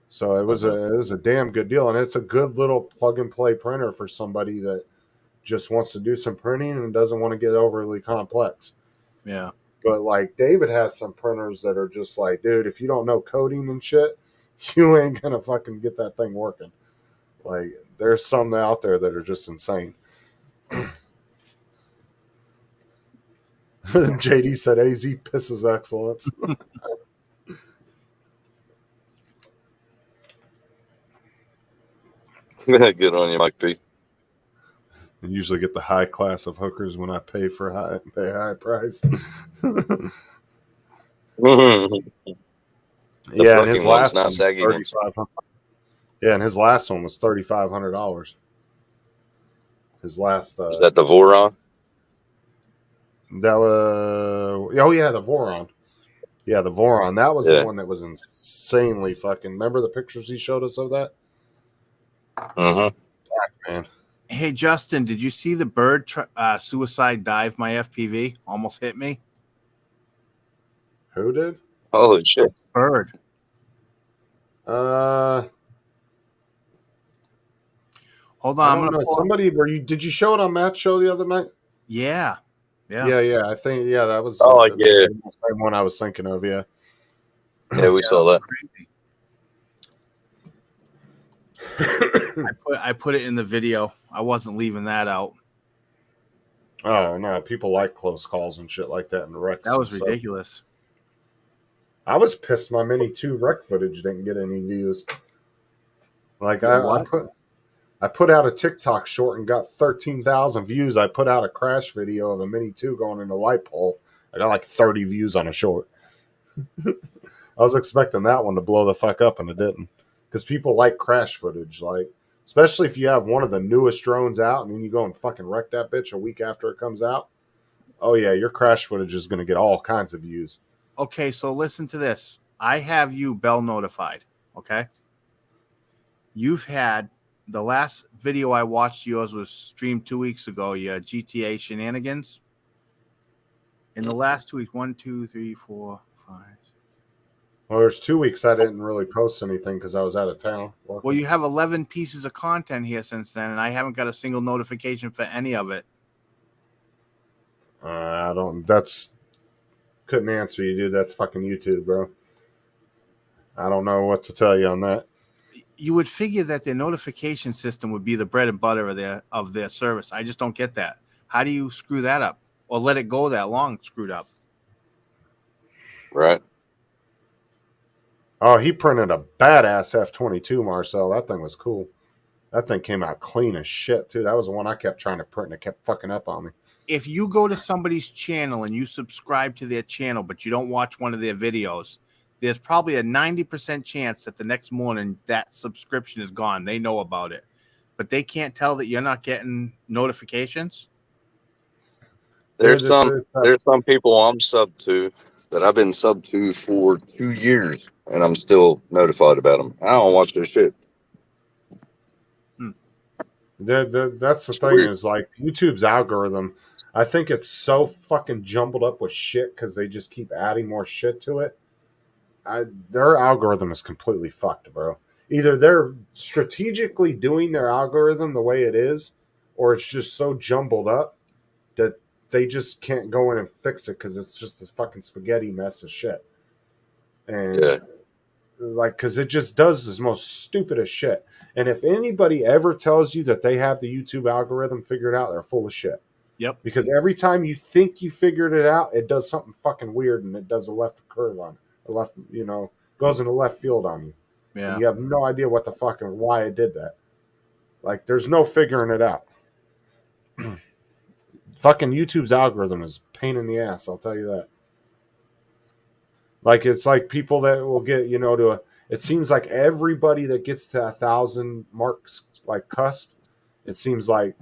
So it was a damn good deal, and it's a good little plug and play printer for somebody that just wants to do some printing and doesn't want to get overly complex. Yeah. But like David has some printers that are just like, dude, if you don't know coding and shit, you ain't gonna fucking get that thing working. Like there's some out there that are just insane. JD said AZ pisses excellence. Good on you, Mike P. I usually get the high class of hookers when I pay high price. Yeah, and his last one was $3,500. Yeah, and his last one was $3,500. His last was that the Voron? That was the Voron. Yeah, the Voron. That was the one that was insanely fucking. Remember the pictures he showed us of that? Man. Hey Justin, did you see the bird suicide dive my FPV? Almost hit me. Who did? Holy shit! Bird. Hold on. Somebody, did you show it on Matt's show the other night? Yeah. I think that was. The same one I was thinking of. Yeah. Yeah, we saw that. I put it in the video. I wasn't leaving that out. Oh no, people like close calls and shit like that in wrecks. That And was stuff. ridiculous. I was pissed my Mini 2 wreck footage didn't get any views. Like What? I put out a TikTok short and got 13,000 views. I put out a crash video of a Mini 2 going in a light pole. I got like 30 views on a short. I was expecting that one to blow the fuck up, and it didn't. Because people like crash footage, like especially if you have one of the newest drones out, and then you go and fucking wreck that bitch a week after it comes out. Oh yeah, your crash footage is going to get all kinds of views. Okay, so listen to this. I have you bell notified. Okay. You've had the last video I watched yours was streamed 2 weeks ago. Your GTA shenanigans. In the last 2 weeks, 1, 2, 3, 4, 5. Well, there's 2 weeks I didn't really post anything because I was out of town. Working. Well, you have 11 pieces of content here since then, and I haven't got a single notification for any of it. I don't. That's couldn't answer you, dude. That's fucking YouTube, bro. I don't know what to tell you on that. You would figure that their notification system would be the bread and butter of their service. I just don't get that. How do you screw that up, or let it go that long screwed up? Right. Oh, he printed a badass F-22, Marcel. That thing was cool. That thing came out clean as shit, too. That was the one I kept trying to print, and it kept fucking up on me. If you go to somebody's channel and you subscribe to their channel, but you don't watch one of their videos, there's probably a 90% chance that the next morning that subscription is gone. They know about it, but they can't tell that you're not getting notifications. There's some people I'm sub to that I've been sub to for 2 years, and I'm still notified about them. I don't watch their shit. That's the thing is like YouTube's algorithm. I think it's so fucking jumbled up with shit because they just keep adding more shit to it. Their algorithm is completely fucked, bro. Either they're strategically doing their algorithm the way it is, or it's just so jumbled up that they just can't go in and fix it because it's just a fucking spaghetti mess of shit. And Yeah. like, because it just does this most stupidest shit. And if anybody ever tells you that they have the YouTube algorithm figured out, they're full of shit. Yep. Because every time you think you figured it out, it does something fucking weird and it does a left curve on it. Left, goes in the left field on you. Yeah. And you have no idea what the fuck and why it did that. Like, there's no figuring it out. Fucking YouTube's algorithm is a pain in the ass, I'll tell you that. Like, it's like people that will get, it seems like everybody that gets to 1,000 marks, like cusp, it seems like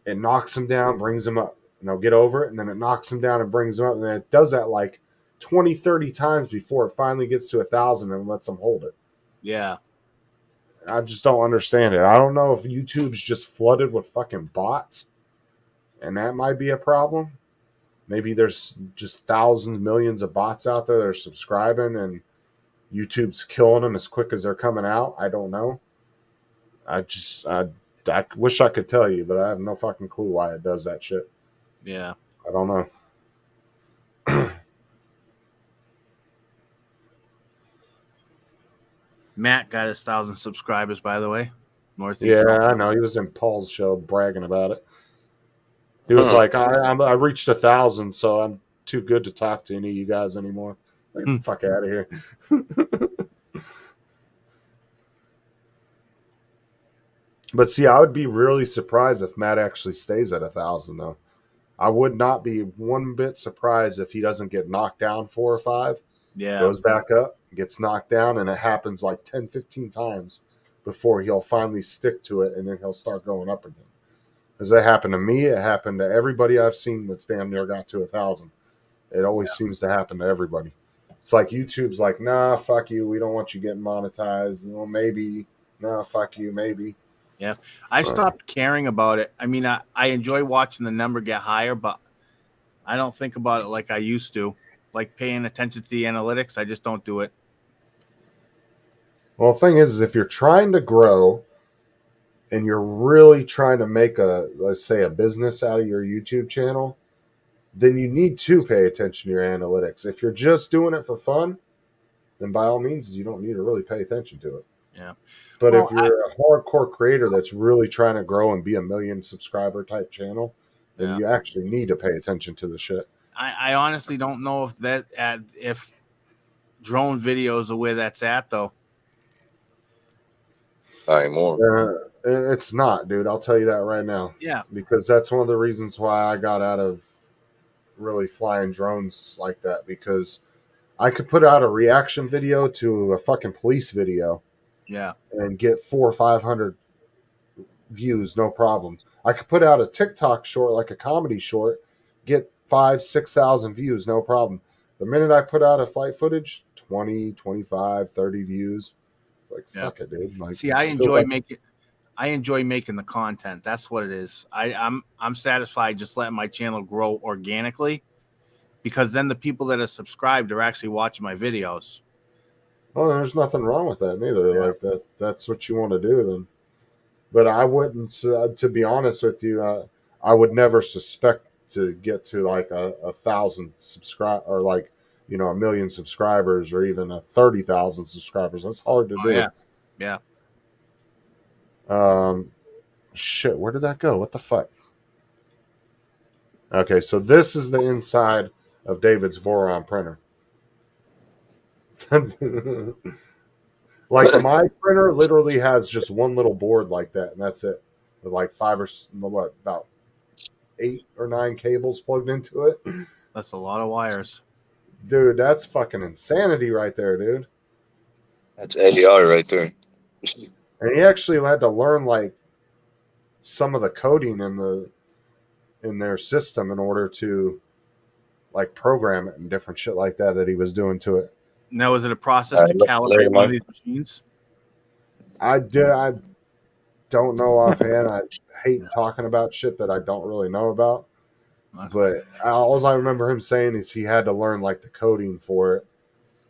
it knocks them down, brings them up, and they'll get over it, and then it knocks them down and brings them up, and then it does that like 20, 30 times before it finally gets to 1,000 and lets them hold it. Yeah. I just don't understand it. I don't know if YouTube's just flooded with fucking bots, and that might be a problem. Maybe there's just thousands, millions of bots out there that are subscribing, and YouTube's killing them as quick as they're coming out. I don't know. I wish I could tell you, but I have no fucking clue why it does that shit. Yeah. I don't know. Matt got his 1,000 subscribers, by the way. Northeast. Yeah, I know. He was in Paul's show bragging about it. He was like, I reached 1,000, so I'm too good to talk to any of you guys anymore. Like, get the fuck out of here. But see, I would be really surprised if Matt actually stays at 1,000, though. I would not be one bit surprised if he doesn't get knocked down 4 or 5, Yeah. goes back up, gets knocked down, and it happens like 10, 15 times before he'll finally stick to it, and then he'll start going up again. Because that happened to me. It happened to everybody I've seen that's damn near got to 1,000. It always seems to happen to everybody. It's like YouTube's like, nah, fuck you. We don't want you getting monetized. Well, maybe. Nah, fuck you. Maybe. Yeah. I stopped caring about it. I mean, I enjoy watching the number get higher, but I don't think about it like I used to. Like paying attention to the analytics. I just don't do it. Well, the thing is if you're trying to grow and you're really trying to make let's say, a business out of your YouTube channel, then you need to pay attention to your analytics. If you're just doing it for fun, then by all means, you don't need to really pay attention to it. Yeah. But if you're a hardcore creator that's really trying to grow and be a 1 million subscriber type channel, then Yeah. you actually need to pay attention to the shit. I honestly don't know if drone videos are where that's at though. Not anymore. It's not, dude. I'll tell you that right now. Yeah. Because that's one of the reasons why I got out of really flying drones like that, because I could put out a reaction video to a fucking police video Yeah. and get 400 or 500 views, no problem. I could put out a TikTok short, like a comedy short, get 5,000-6,000 views, no problem. The minute I put out a flight footage, 20, 25, 30 views. It's like, Yeah. fuck it, dude. Like, See, I enjoy making the content. That's what it is. I'm satisfied just letting my channel grow organically, because then the people that are subscribed are actually watching my videos. Oh, there's nothing wrong with that neither. Yeah. Like that's what you want to do then. But I wouldn't, to be honest with you, I would never suspect to get to like 1,000 subscribe, or like, you know, 1,000,000 subscribers, or even 30,000 subscribers. That's hard to Oh, do. yeah. Yeah. Shit, where did that go? What the fuck? Okay, so this is the inside of David's Voron printer. Like, my printer literally has just one little board like that, and that's it. With like about 8 or 9 cables plugged into it. That's a lot of wires. Dude, that's fucking insanity right there, dude. That's AI right there. And he actually had to learn like some of the coding in their system in order to like program it and different shit like that he was doing to it. Now, is it a process to calibrate one of these machines? I don't know offhand. I hate talking about shit that I don't really know about. But all I remember him saying is he had to learn like the coding for it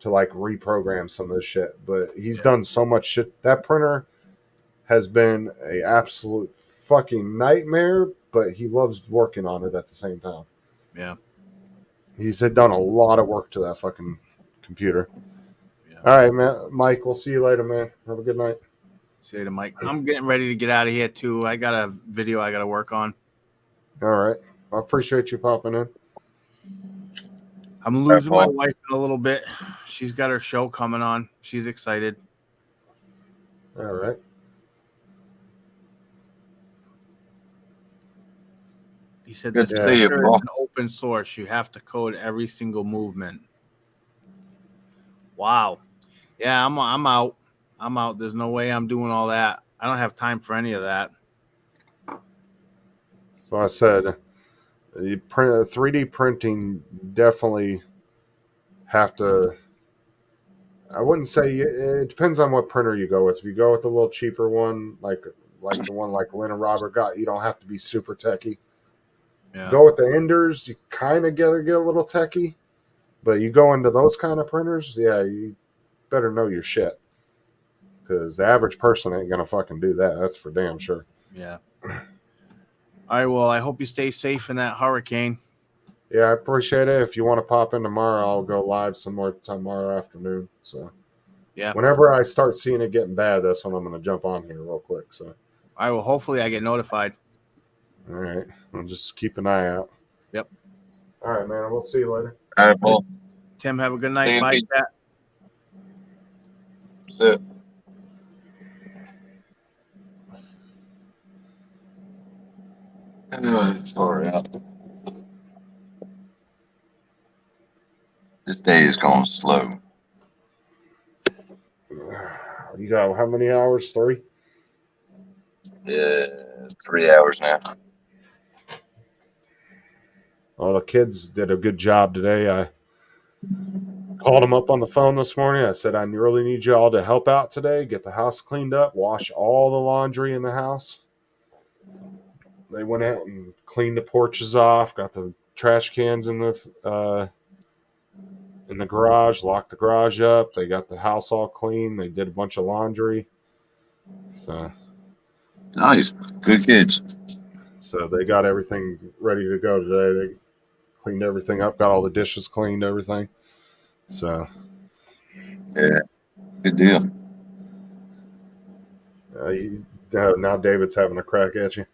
to like reprogram some of this shit. But he's done so much shit. That printer has been a absolute fucking nightmare, but he loves working on it at the same time. Yeah. He's had done a lot of work to that fucking computer. Yeah. All right, man. Mike, we'll see you later, man. Have a good night. See you to Mike. I'm getting ready to get out of here too. I got a video I got to work on. All right. I appreciate you popping in. I'm losing my wife in a little bit. She's got her show coming on. She's excited. All right. He said Good this to see you, printer Paul. is an open source. You have to code every single movement. Wow. Yeah, I'm out. I'm out. There's no way I'm doing all that. I don't have time for any of that. So I said, you print 3D printing definitely have to. I wouldn't say it depends on what printer you go with. If you go with the little cheaper one, like the one like Lynn and Robert got, you don't have to be super techie. Yeah. Go with the Enders, you kind of get a little techie, but you go into those kind of printers, yeah, you better know your shit, because the average person ain't gonna fucking do that. That's for damn sure. Yeah. All right. Well, I hope you stay safe in that hurricane. Yeah, I appreciate it. If you want to pop in tomorrow, I'll go live some more tomorrow afternoon. So Yeah. whenever I start seeing it getting bad, that's when I'm gonna jump on here real quick. So All right. Well, hopefully I get notified. all right, I'll just keep an eye out. Yep. All right, man. We'll see you later. All right, Paul. Tim, have a good night. Thank Bye, you. chat. That's it. Sorry. This day is going slow. You got how many hours? 3? Yeah, 3 hours now. Well, the kids did a good job today. I called them up on the phone this morning. I said, I really need you all to help out today, get the house cleaned up, wash all the laundry in the house. They went out and cleaned the porches off, got the trash cans in the garage, locked the garage up. They got the house all clean. They did a bunch of laundry. So Nice. Good kids. they got everything ready to go today. They cleaned everything up, got all the dishes cleaned, everything. So Yeah. Good deal. now David's having a crack at you.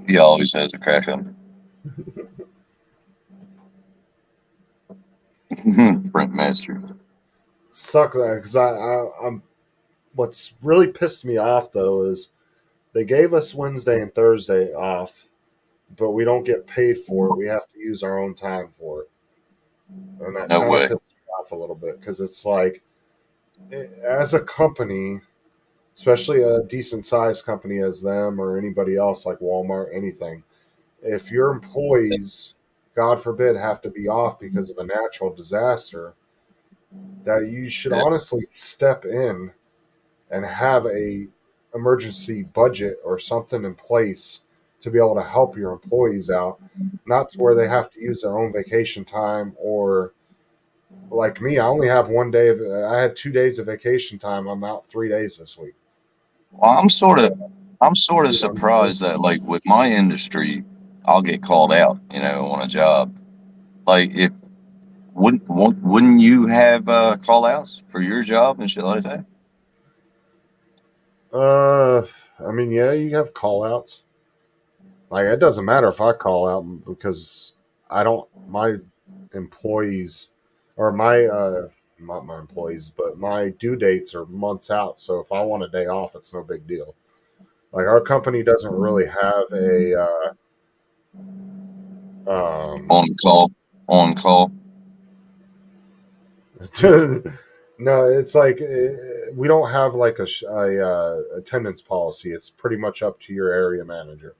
He always has a crack on him. Brent Master. Suck that because I'm. What's really pissed me off though is they gave us Wednesday and Thursday off, but we don't get paid for it. We have to use our own time for it, and that No kind of way. pisses me off a little bit because it's like, as a company, especially a decent sized company as them or anybody else like Walmart, anything, if your employees, God forbid, have to be off because of a natural disaster, that you should Yeah. honestly step in and have a emergency budget or something in place to be able to help your employees out, not to where they have to use their own vacation time. Or like me, I only have one day of, I had 2 days of vacation time. I'm out 3 days this week. Well, So, I'm sort of you know, surprised that like with my industry, I'll get called out, on a job. Like if wouldn't you have call outs for your job and shit like that? uh, I mean, yeah, you have call outs. Like, it doesn't matter if I call out because I don't, my employees or not my employees, but my due dates are months out. So if I want a day off, it's no big deal. Like, our company doesn't really have um, On call, on call. no, it's like we don't have like a attendance policy. It's pretty much up to your area manager.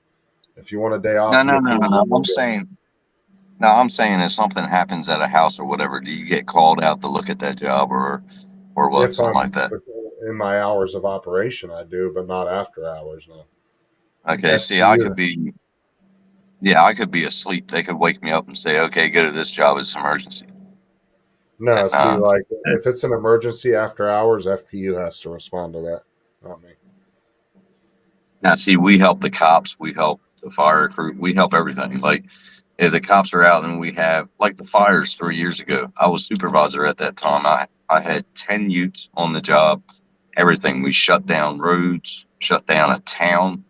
If you want a day No, off, you no, no, approve no, it, no. you'll get it. I'm saying if something happens at a house or whatever, do you get called out to look at that job or what, If something like I'm that? in my hours of operation, I do, but not after hours. No. Okay, see, FPU. I could be asleep. They could wake me up and say, okay, go to this job. It's emergency. No, And see, like if it's an emergency after hours, FPU has to respond to that, not me. now, see, we help the cops, we help the fire crew, we help everything. Like, if the cops are out and we have, like the fires 3 years ago, I was supervisor at that time. I had 10 utes on the job, everything. We shut down roads, shut down a town,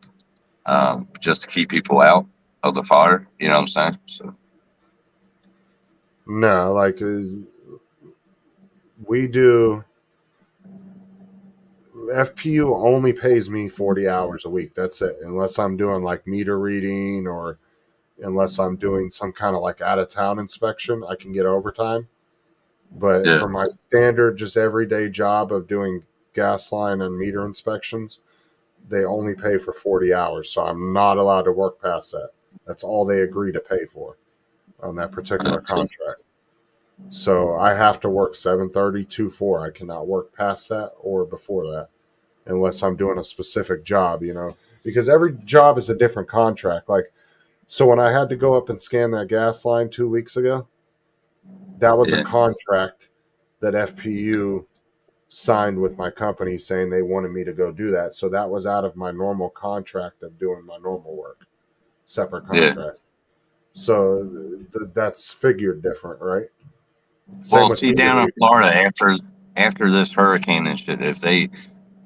just to keep people out of the fire. You know what I'm saying? So, No, like we do. FPU only pays me 40 hours a week. That's it. Unless I'm doing like meter reading or unless I'm doing some kind of like out of town inspection, I can get overtime. But yeah, for my standard, just everyday job of doing gas line and meter inspections, they only pay for 40 hours. So I'm not allowed to work past that. That's all they agree to pay for on that particular contract. So I have to work 7:30 to 4. I cannot work past that or before that unless I'm doing a specific job, because every job is a different contract. Like, so when I had to go up and scan that gas line 2 weeks ago, that was a yeah, contract that FPU signed with my company saying they wanted me to go do that. So that was out of my normal contract of doing my normal work, separate yeah. contract. So that's figured different, right? Same Well, with see, meter down in reading. Florida, after this hurricane and shit, if they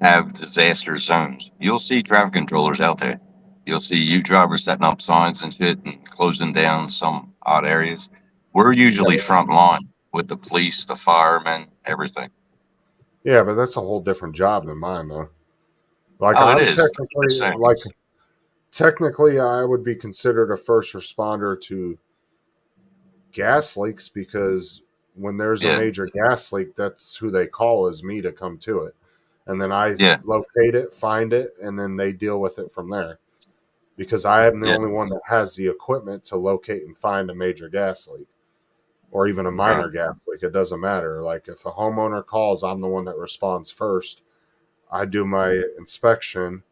have disaster zones, you'll see traffic controllers out there. You'll see you drivers setting up signs and shit and closing down some odd areas. We're Yeah, usually front line with the police, the firemen, everything. yeah, but that's a whole different job than mine, though. Like Oh, it I'm is. technically Just saying. like technically I would be considered a first responder to gas leaks because when there's a Yeah, major gas leak, that's who they call is me to come to it. And then I yeah, locate it, find it, and then they deal with it from there. Because I am the yeah. only one that has the equipment to locate and find a major gas leak or even a Right. minor gas leak. It doesn't matter. Like if a homeowner calls, I'm the one that responds first. I do my inspection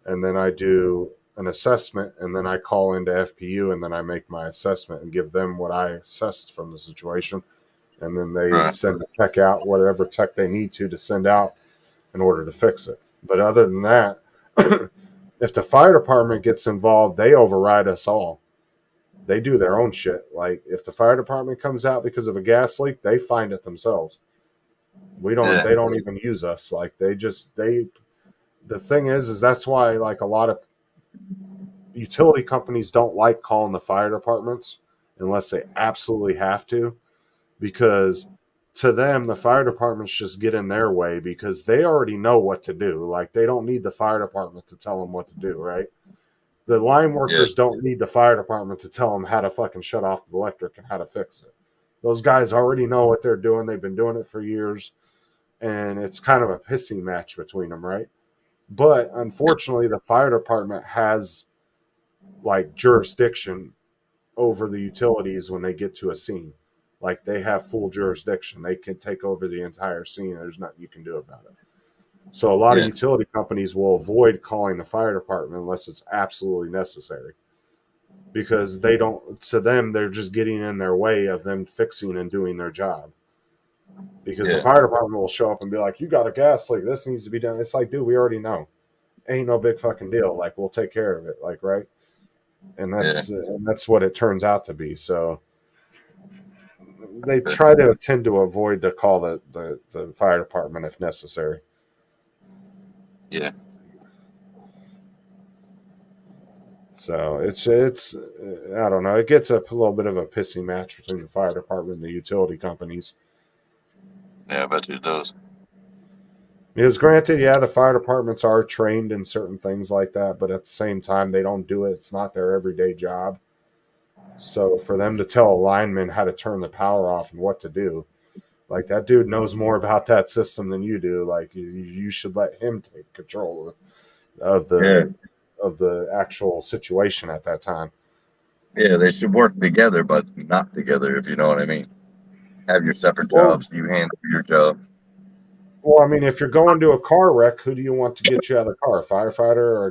and then I do an assessment and then I call into FPU and then I make my assessment and give them what I assessed from the situation. And then they Right. send the tech out, whatever tech they need to send out in order to fix it. But other than that, if the fire department gets involved, they override us all. They do their own shit. Like if the fire department comes out because of a gas leak, they find it themselves. We don't Yeah. they don't even use us. Like they the thing is that's why like a lot of utility companies don't like calling the fire departments unless they absolutely have to, because to them the fire departments just get in their way because they already know what to do. Like, they don't need the fire department to tell them what to do, right? The line Yeah. workers don't need the fire department to tell them how to fucking shut off the electric and how to fix it. Those guys already know what they're doing. They've been doing it for years, and it's kind of a pissing match between them, right? But unfortunately, the fire department has like jurisdiction over the utilities when they get to a scene. Like, they have full jurisdiction. They can take over the entire scene. There's nothing you can do about it. So a lot of Yeah. utility companies will avoid calling the fire department unless it's absolutely necessary, because they don't, to them, they're just getting in their way of them fixing and doing their job. Because the Yeah. fire department will show up and be like, you got a gas leak, this needs to be done. It's like, dude, we already know. Ain't no big fucking deal. Like, we'll take care of it. Like, right? And that's what it turns out to be. So they try to tend to avoid to call the fire department if necessary. Yeah. So it's I don't know. It gets a little bit of a pissing match between the fire department and the utility companies. Yeah, I bet you it does. Because granted, yeah, the fire departments are trained in certain things like that, but at the same time, they don't do it. It's not their everyday job. So for them to tell a lineman how to turn the power off and what to do, like, that dude knows more about that system than you do. Like, you should let him take control of Yeah. the actual situation at that time. Yeah, they should work together, but not together, if you know what I mean. Have your separate Well, jobs. You handle your job. well, I mean, if you're going to a car wreck, who do you want to get you out of the car? A firefighter or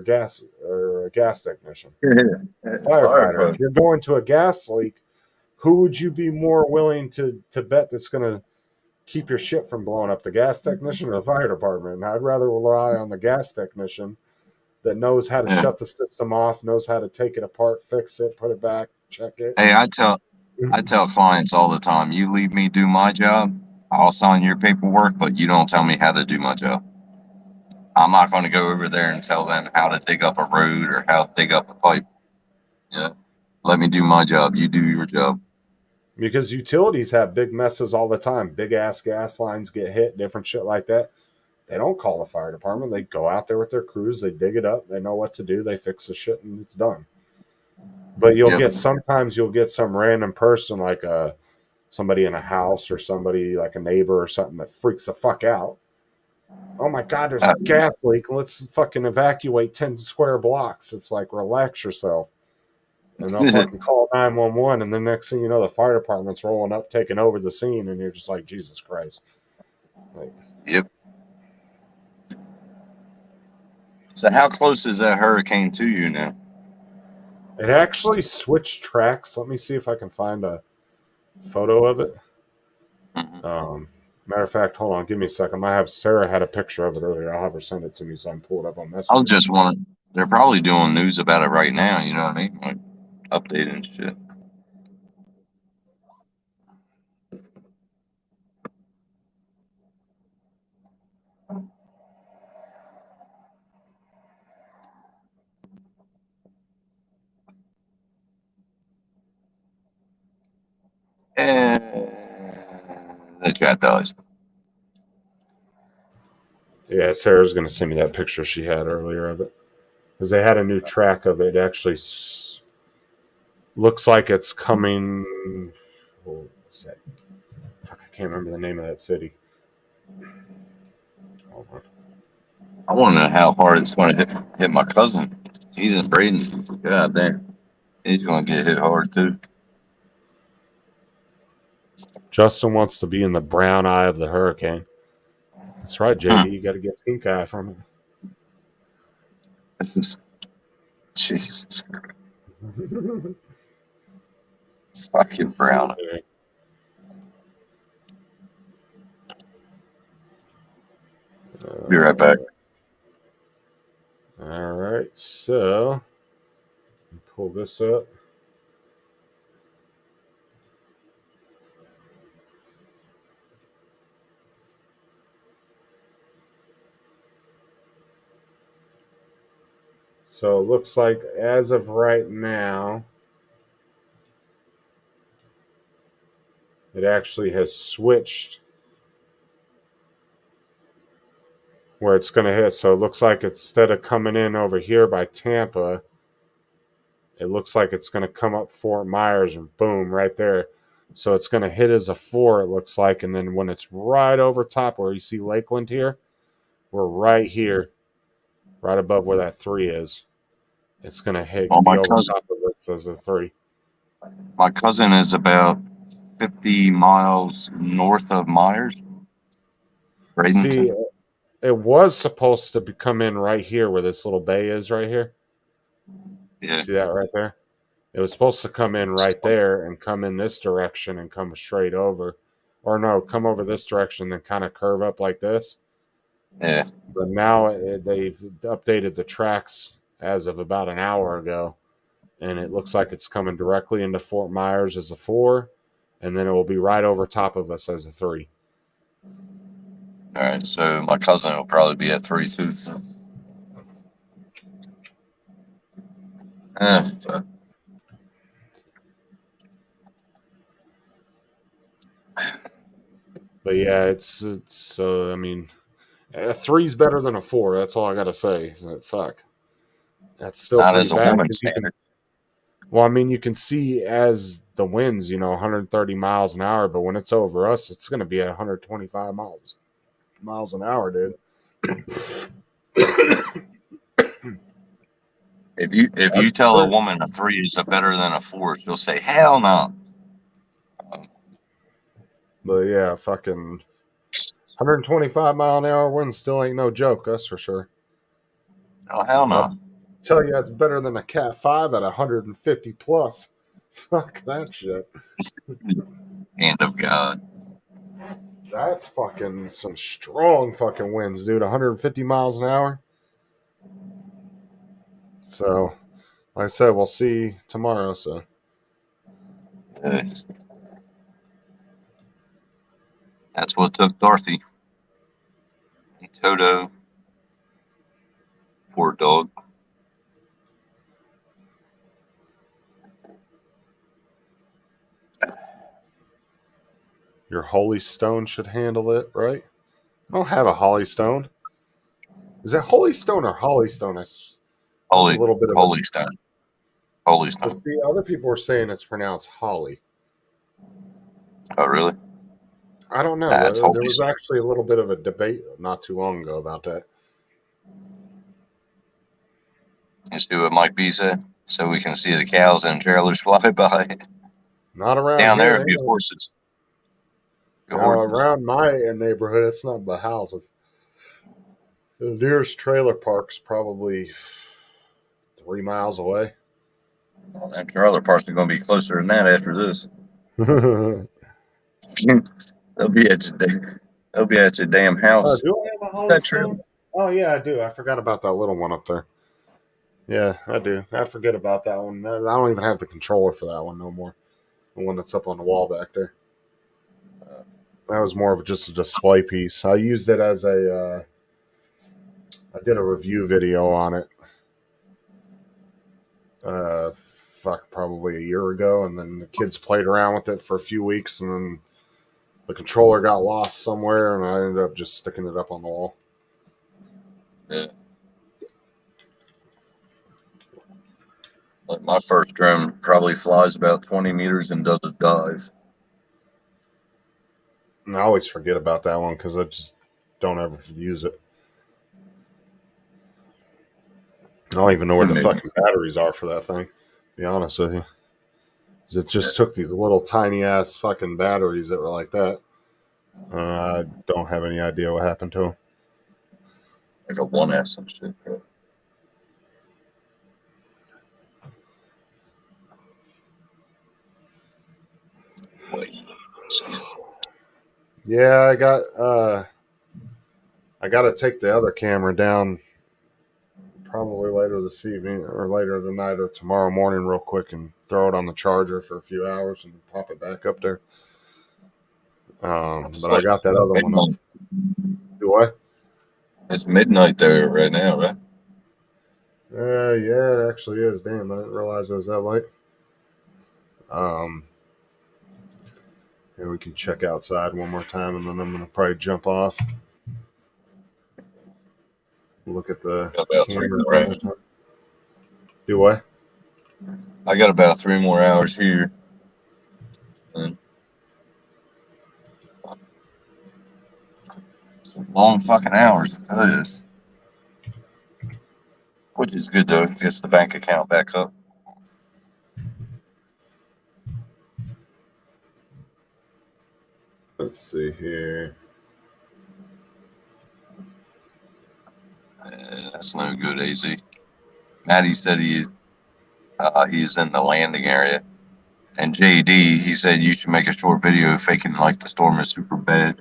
a gas technician? Firefighter. If Firefighter. you're going to a gas leak, who would you be more willing to bet that's going to keep your shit from blowing up, the gas technician or the fire department? And I'd rather rely on the gas technician that knows how to Yeah. shut the system off, knows how to take it apart, fix it, put it back, check it. Hey, I tell clients all the time, you leave me do my job, I'll sign your paperwork, but you don't tell me how to do my job. I'm not going to go over there and tell them how to dig up a road or how to dig up a pipe. Yeah. Let me do my job. You do your job. Because utilities have big messes all the time. Big ass gas lines get hit, different shit like that. They don't call the fire department. They go out there with their crews. They dig it up. They know what to do. They fix the shit, and it's done. But sometimes you'll get some random person, like somebody in a house or somebody like a neighbor or something, that freaks the fuck out. Oh my God, there's a gas leak. Let's fucking evacuate 10 square blocks. It's like, relax yourself. And they'll fucking call 911, and the next thing you know, the fire department's rolling up, taking over the scene, and you're just like, Jesus Christ. Like, Yep. So how close is that hurricane to you now? it actually switched tracks. Let me see if I can find a photo of it. Mhm. Matter of fact, hold on, give me a second. Sarah had a picture of it earlier. I'll have her send it to me so I can pull it up on I was Messenger. just wondering, they're probably doing news about it right now, you know what I mean? Like updating shit. And the chat dies. Yeah, Sarah's going to send me that picture she had earlier of it. Because they had a new track of it. It actually looks like it's coming. What's that? Fuck, I can't remember the name of that city. Hold on. I want to know how hard it's going to hit my cousin. He's in Bradenton. God damn. He's going to get hit hard too. Justin wants to be in the brown eye of the hurricane. That's right, JD. You got to get pink eye from Jesus Christ. it. Fucking brown. Be right back. All right, so pull this up. So it looks like as of right now, it actually has switched where it's going to hit. So it looks like instead of coming in over here by Tampa, it looks like it's going to come up Fort Myers and boom, right there. So it's going to hit as a 4, it looks like. And then when it's right over top where you see Lakeland here, we're right here, right above where that 3 is. It's going to hit, Well, be over top of this as a 3. my cousin is about 50 miles north of Myers, Bradenton. See, it was supposed to come in right here where this little bay is right here. Yeah. See that right there? It was supposed to come in right there and come in this direction and come straight over. Or no, come over this direction, then kind of curve up like this. Yeah. But now they've updated the tracks as of about an hour ago. And it looks like it's coming directly into Fort Myers as a 4. And then it will be right over top of us as a 3. All right. So my cousin will probably be at 3 too. So. So. But yeah, it's so I mean, a 3's better than a 4. That's all I gotta say. So, fuck, that's still Not pretty as a bad. woman standard. Well, I mean, you can see as the winds, 130 miles an hour, but when it's over us, it's gonna be at 125 miles an hour, dude. If you tell a woman a 3 is better than a 4, she'll say hell no. But yeah, fucking 125 mile an hour wind still ain't no joke. That's for sure. Oh hell no. Tell you, it's better than a Cat 5 at 150 plus. Fuck that shit. Hand of God. That's fucking some strong fucking winds, dude. 150 miles an hour. So, like I said, we'll see tomorrow. So, That's what took Dorothy. And Toto. Poor dog. your Holy Stone should handle it, right? I don't have a Holly Stone. Is that Holy Stone or Holly Stone? Holy, a little bit of Holy Stone. Holy But Stone. see, other people were saying it's pronounced Holly. Oh really? I don't know. That's There Holy was Stone. actually a little bit of a debate not too long ago about that. Let's do what Mike B said, so we can see the cows and trailers fly by. Not around Down here. there would be horses. No, around my neighborhood, it's not but houses. The nearest trailer park's probably 3 miles away. Well, them trailer parks are going to be closer than that after this. They'll be at your damn house. Do I have a Holly That Stone? trailer. Oh, yeah, I do. I forgot about that little one up there. Yeah, I do. I forget about that one. I don't even have the controller for that one no more. The one that's up on the wall back there. That was more of just a display piece. I used it as I did a review video on it. Probably a year ago, and then the kids played around with it for a few weeks, and then the controller got lost somewhere, and I ended up just sticking it up on the wall. Yeah. Like my first drone probably flies about 20 meters and does a dive. And I always forget about that one because I just don't ever use it. I don't even know where the fucking batteries are for that thing, to be honest with you. It just took these little tiny ass fucking batteries that were like that. I don't have any idea what happened to them. Like a 1S and shit. Yeah, I got to take the other camera down probably later this evening or later tonight or tomorrow morning real quick and throw it on the charger for a few hours and pop it back up there. But I got that other one up. Do what? It's midnight there right now, right? Yeah, it actually is. Damn, I didn't realize it was that late. Um, and we can check outside one more time, and then I'm gonna probably jump off. Look at the Got about 3 cameras more one more hours. time. Do what? I got about 3 more hours here. And some long fucking hours. That is. Which is good though. Gets the bank account back up. Let's see here. That's no good, AZ. Maddie said he's in the landing area. And JD, he said you should make a short video faking like the storm is super bad.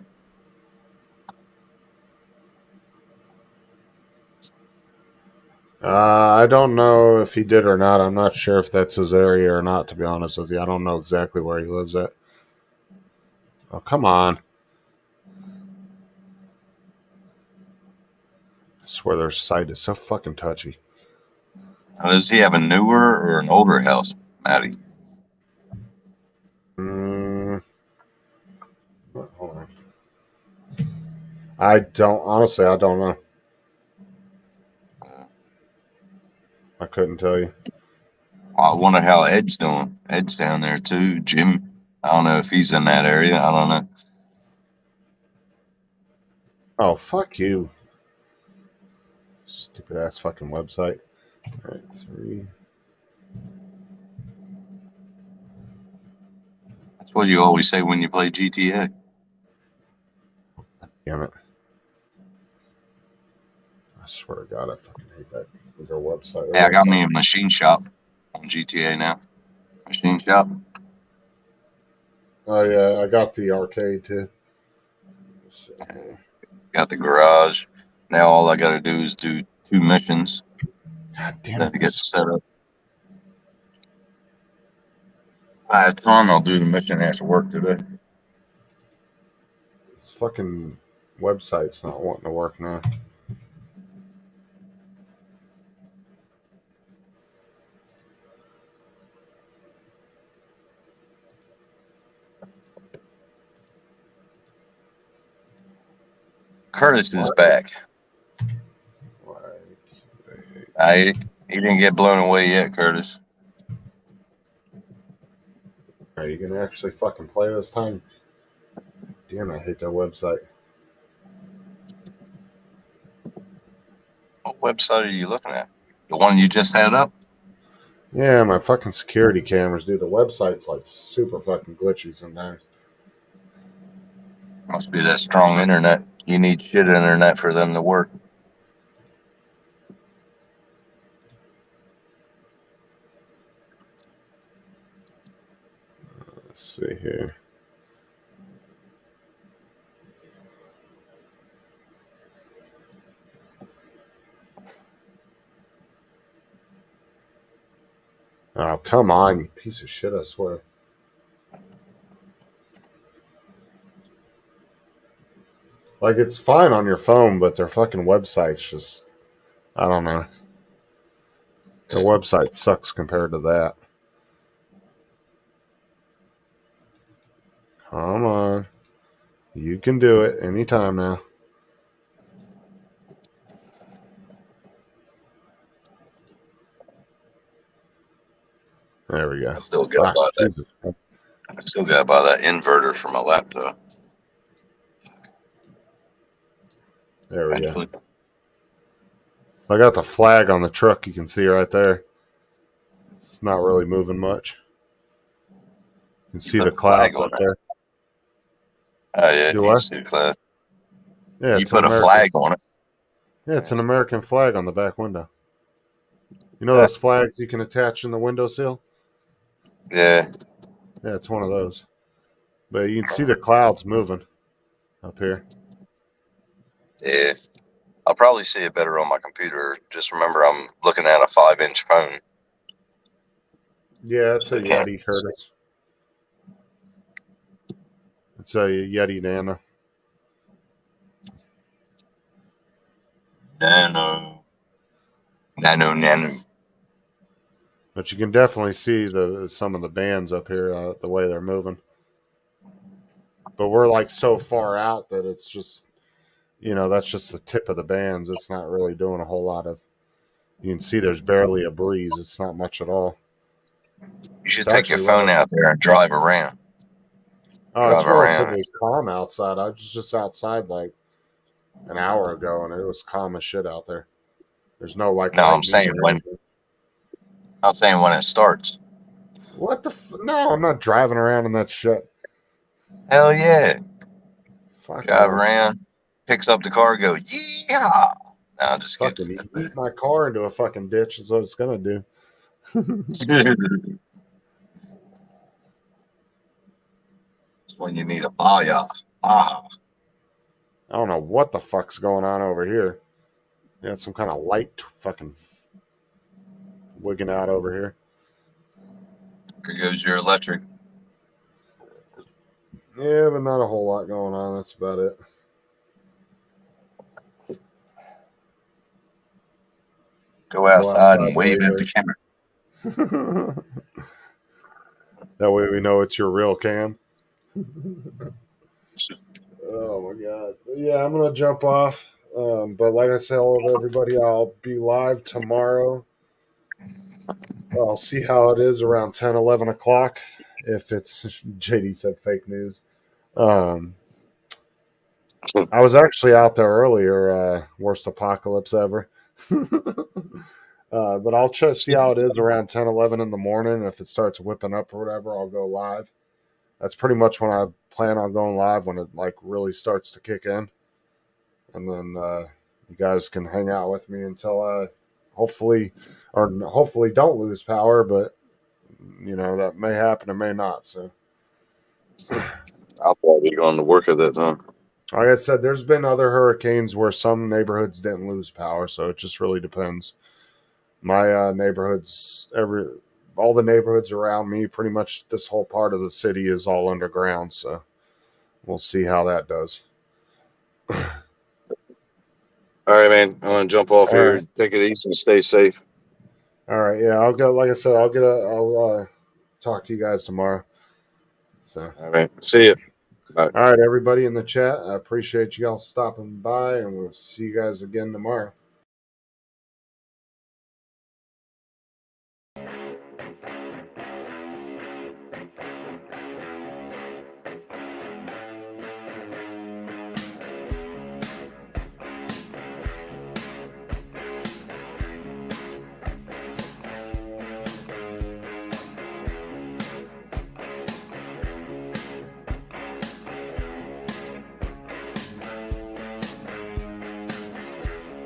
I don't know if he did or not. I'm not sure if that's his area or not, to be honest with you. I don't know exactly where he lives at. Oh, come on. I swear their site is so fucking touchy. Now, does he have a newer or an older house, Maddie? Hold on. I don't know. I couldn't tell you. I wonder how Ed's doing. Ed's down there too. Jim, I don't know if he's in that area. I don't know. Oh, fuck you. Stupid ass fucking website. All right, 3. That's what you always say when you play GTA. Damn it. I swear to God, I fucking hate that. Their website. Hey, I got me a machine shop on GTA now. Machine shop. Oh, yeah, I got the arcade too. Got the garage. Now all I got to do is do 2 missions. God damn Then it. to get set up. If I have time, I'll do the mission after work today. This fucking website's not wanting to work now. Curtis is back. He didn't get blown away yet, Curtis. Are you gonna actually fucking play this time? Damn, I hate their website. What website are you looking at? The one you just had up? Yeah, my fucking security cameras, dude. The website's like super fucking glitchy sometimes. Must be that strong internet. You need shit internet for them to work. Let's see here. Oh, come on, you piece of shit, I swear. Like, it's fine on your phone, but their fucking website's just, I don't know. Their website sucks compared to that. Come on. You can do it anytime now. There we go. I still got Fuck, that. Jesus. I still got to buy that inverter for my laptop. There we go. Actually, So I got the flag on the truck you can see right there. It's not really moving much. You can see put the a flag clouds on up it. there. Oh yeah, Do you what? see the cloud. Yeah, You it's an put a American. flag on it. Yeah, it's an American flag on the back window. You know Yeah. those flags you can attach in the windowsill? Yeah. Yeah, it's one of those. But you can see the clouds moving up here. Yeah. I'll probably see it better on my computer. Just remember, I'm looking at a 5-inch phone. Yeah, it's a I can't- Yeti, Curtis. It's a Yeti Nano. Nano. Nano. But you can definitely see some of the bands up here, the way they're moving. But we're like so far out that it's just, that's just the tip of the bands. It's not really doing a whole lot of. You can see there's barely a breeze. It's not much at all. You should It's take your actually phone out there and drive around. It's Drive around. relatively calm outside. I was just outside like an hour ago, and it was calm as shit out there. There's no like No, I'm lightning saying or when anything. it starts. What the? No, I'm not driving around in that shit. Hell yeah. Fuck Drive no. around, picks up the car, go, yeah. No, I'm just kidding. Fucking eat my car into a fucking ditch is what it's gonna do. That's when you need a fire. Ah. I don't know what the fuck's going on over here. Yeah, some kind of light fucking wigging out over here. There goes your electric. Yeah, but not a whole lot going on. That's about it. Go outside and wave at the camera. That way we know it's your real cam. Oh my god. Yeah, I'm gonna jump off. But like I said, everybody, I'll be live tomorrow. I'll see how it is around 10, 11 o'clock. If it's JD said fake news. I was actually out there earlier. Worst apocalypse ever. But I'll just see how it is around 10, 11 in the morning. If it starts whipping up or whatever, I'll go live. That's pretty much when I plan on going live, when it like really starts to kick in. And then you guys can hang out with me until I hopefully don't lose power, but that may happen or may not. So I'll probably be going to work at that time. like I said, there's been other hurricanes where some neighborhoods didn't lose power, so it just really depends. My neighborhoods, all the neighborhoods around me, pretty much this whole part of the city is all underground, so we'll see how that does. All right, man. I'm gonna jump off All here. right. Take it easy and stay safe. All right, yeah, I'll go. Like I said, I'll talk to you guys tomorrow. So, All right. See you. all right, everybody in the chat, I appreciate you all stopping by, and we'll see you guys again tomorrow.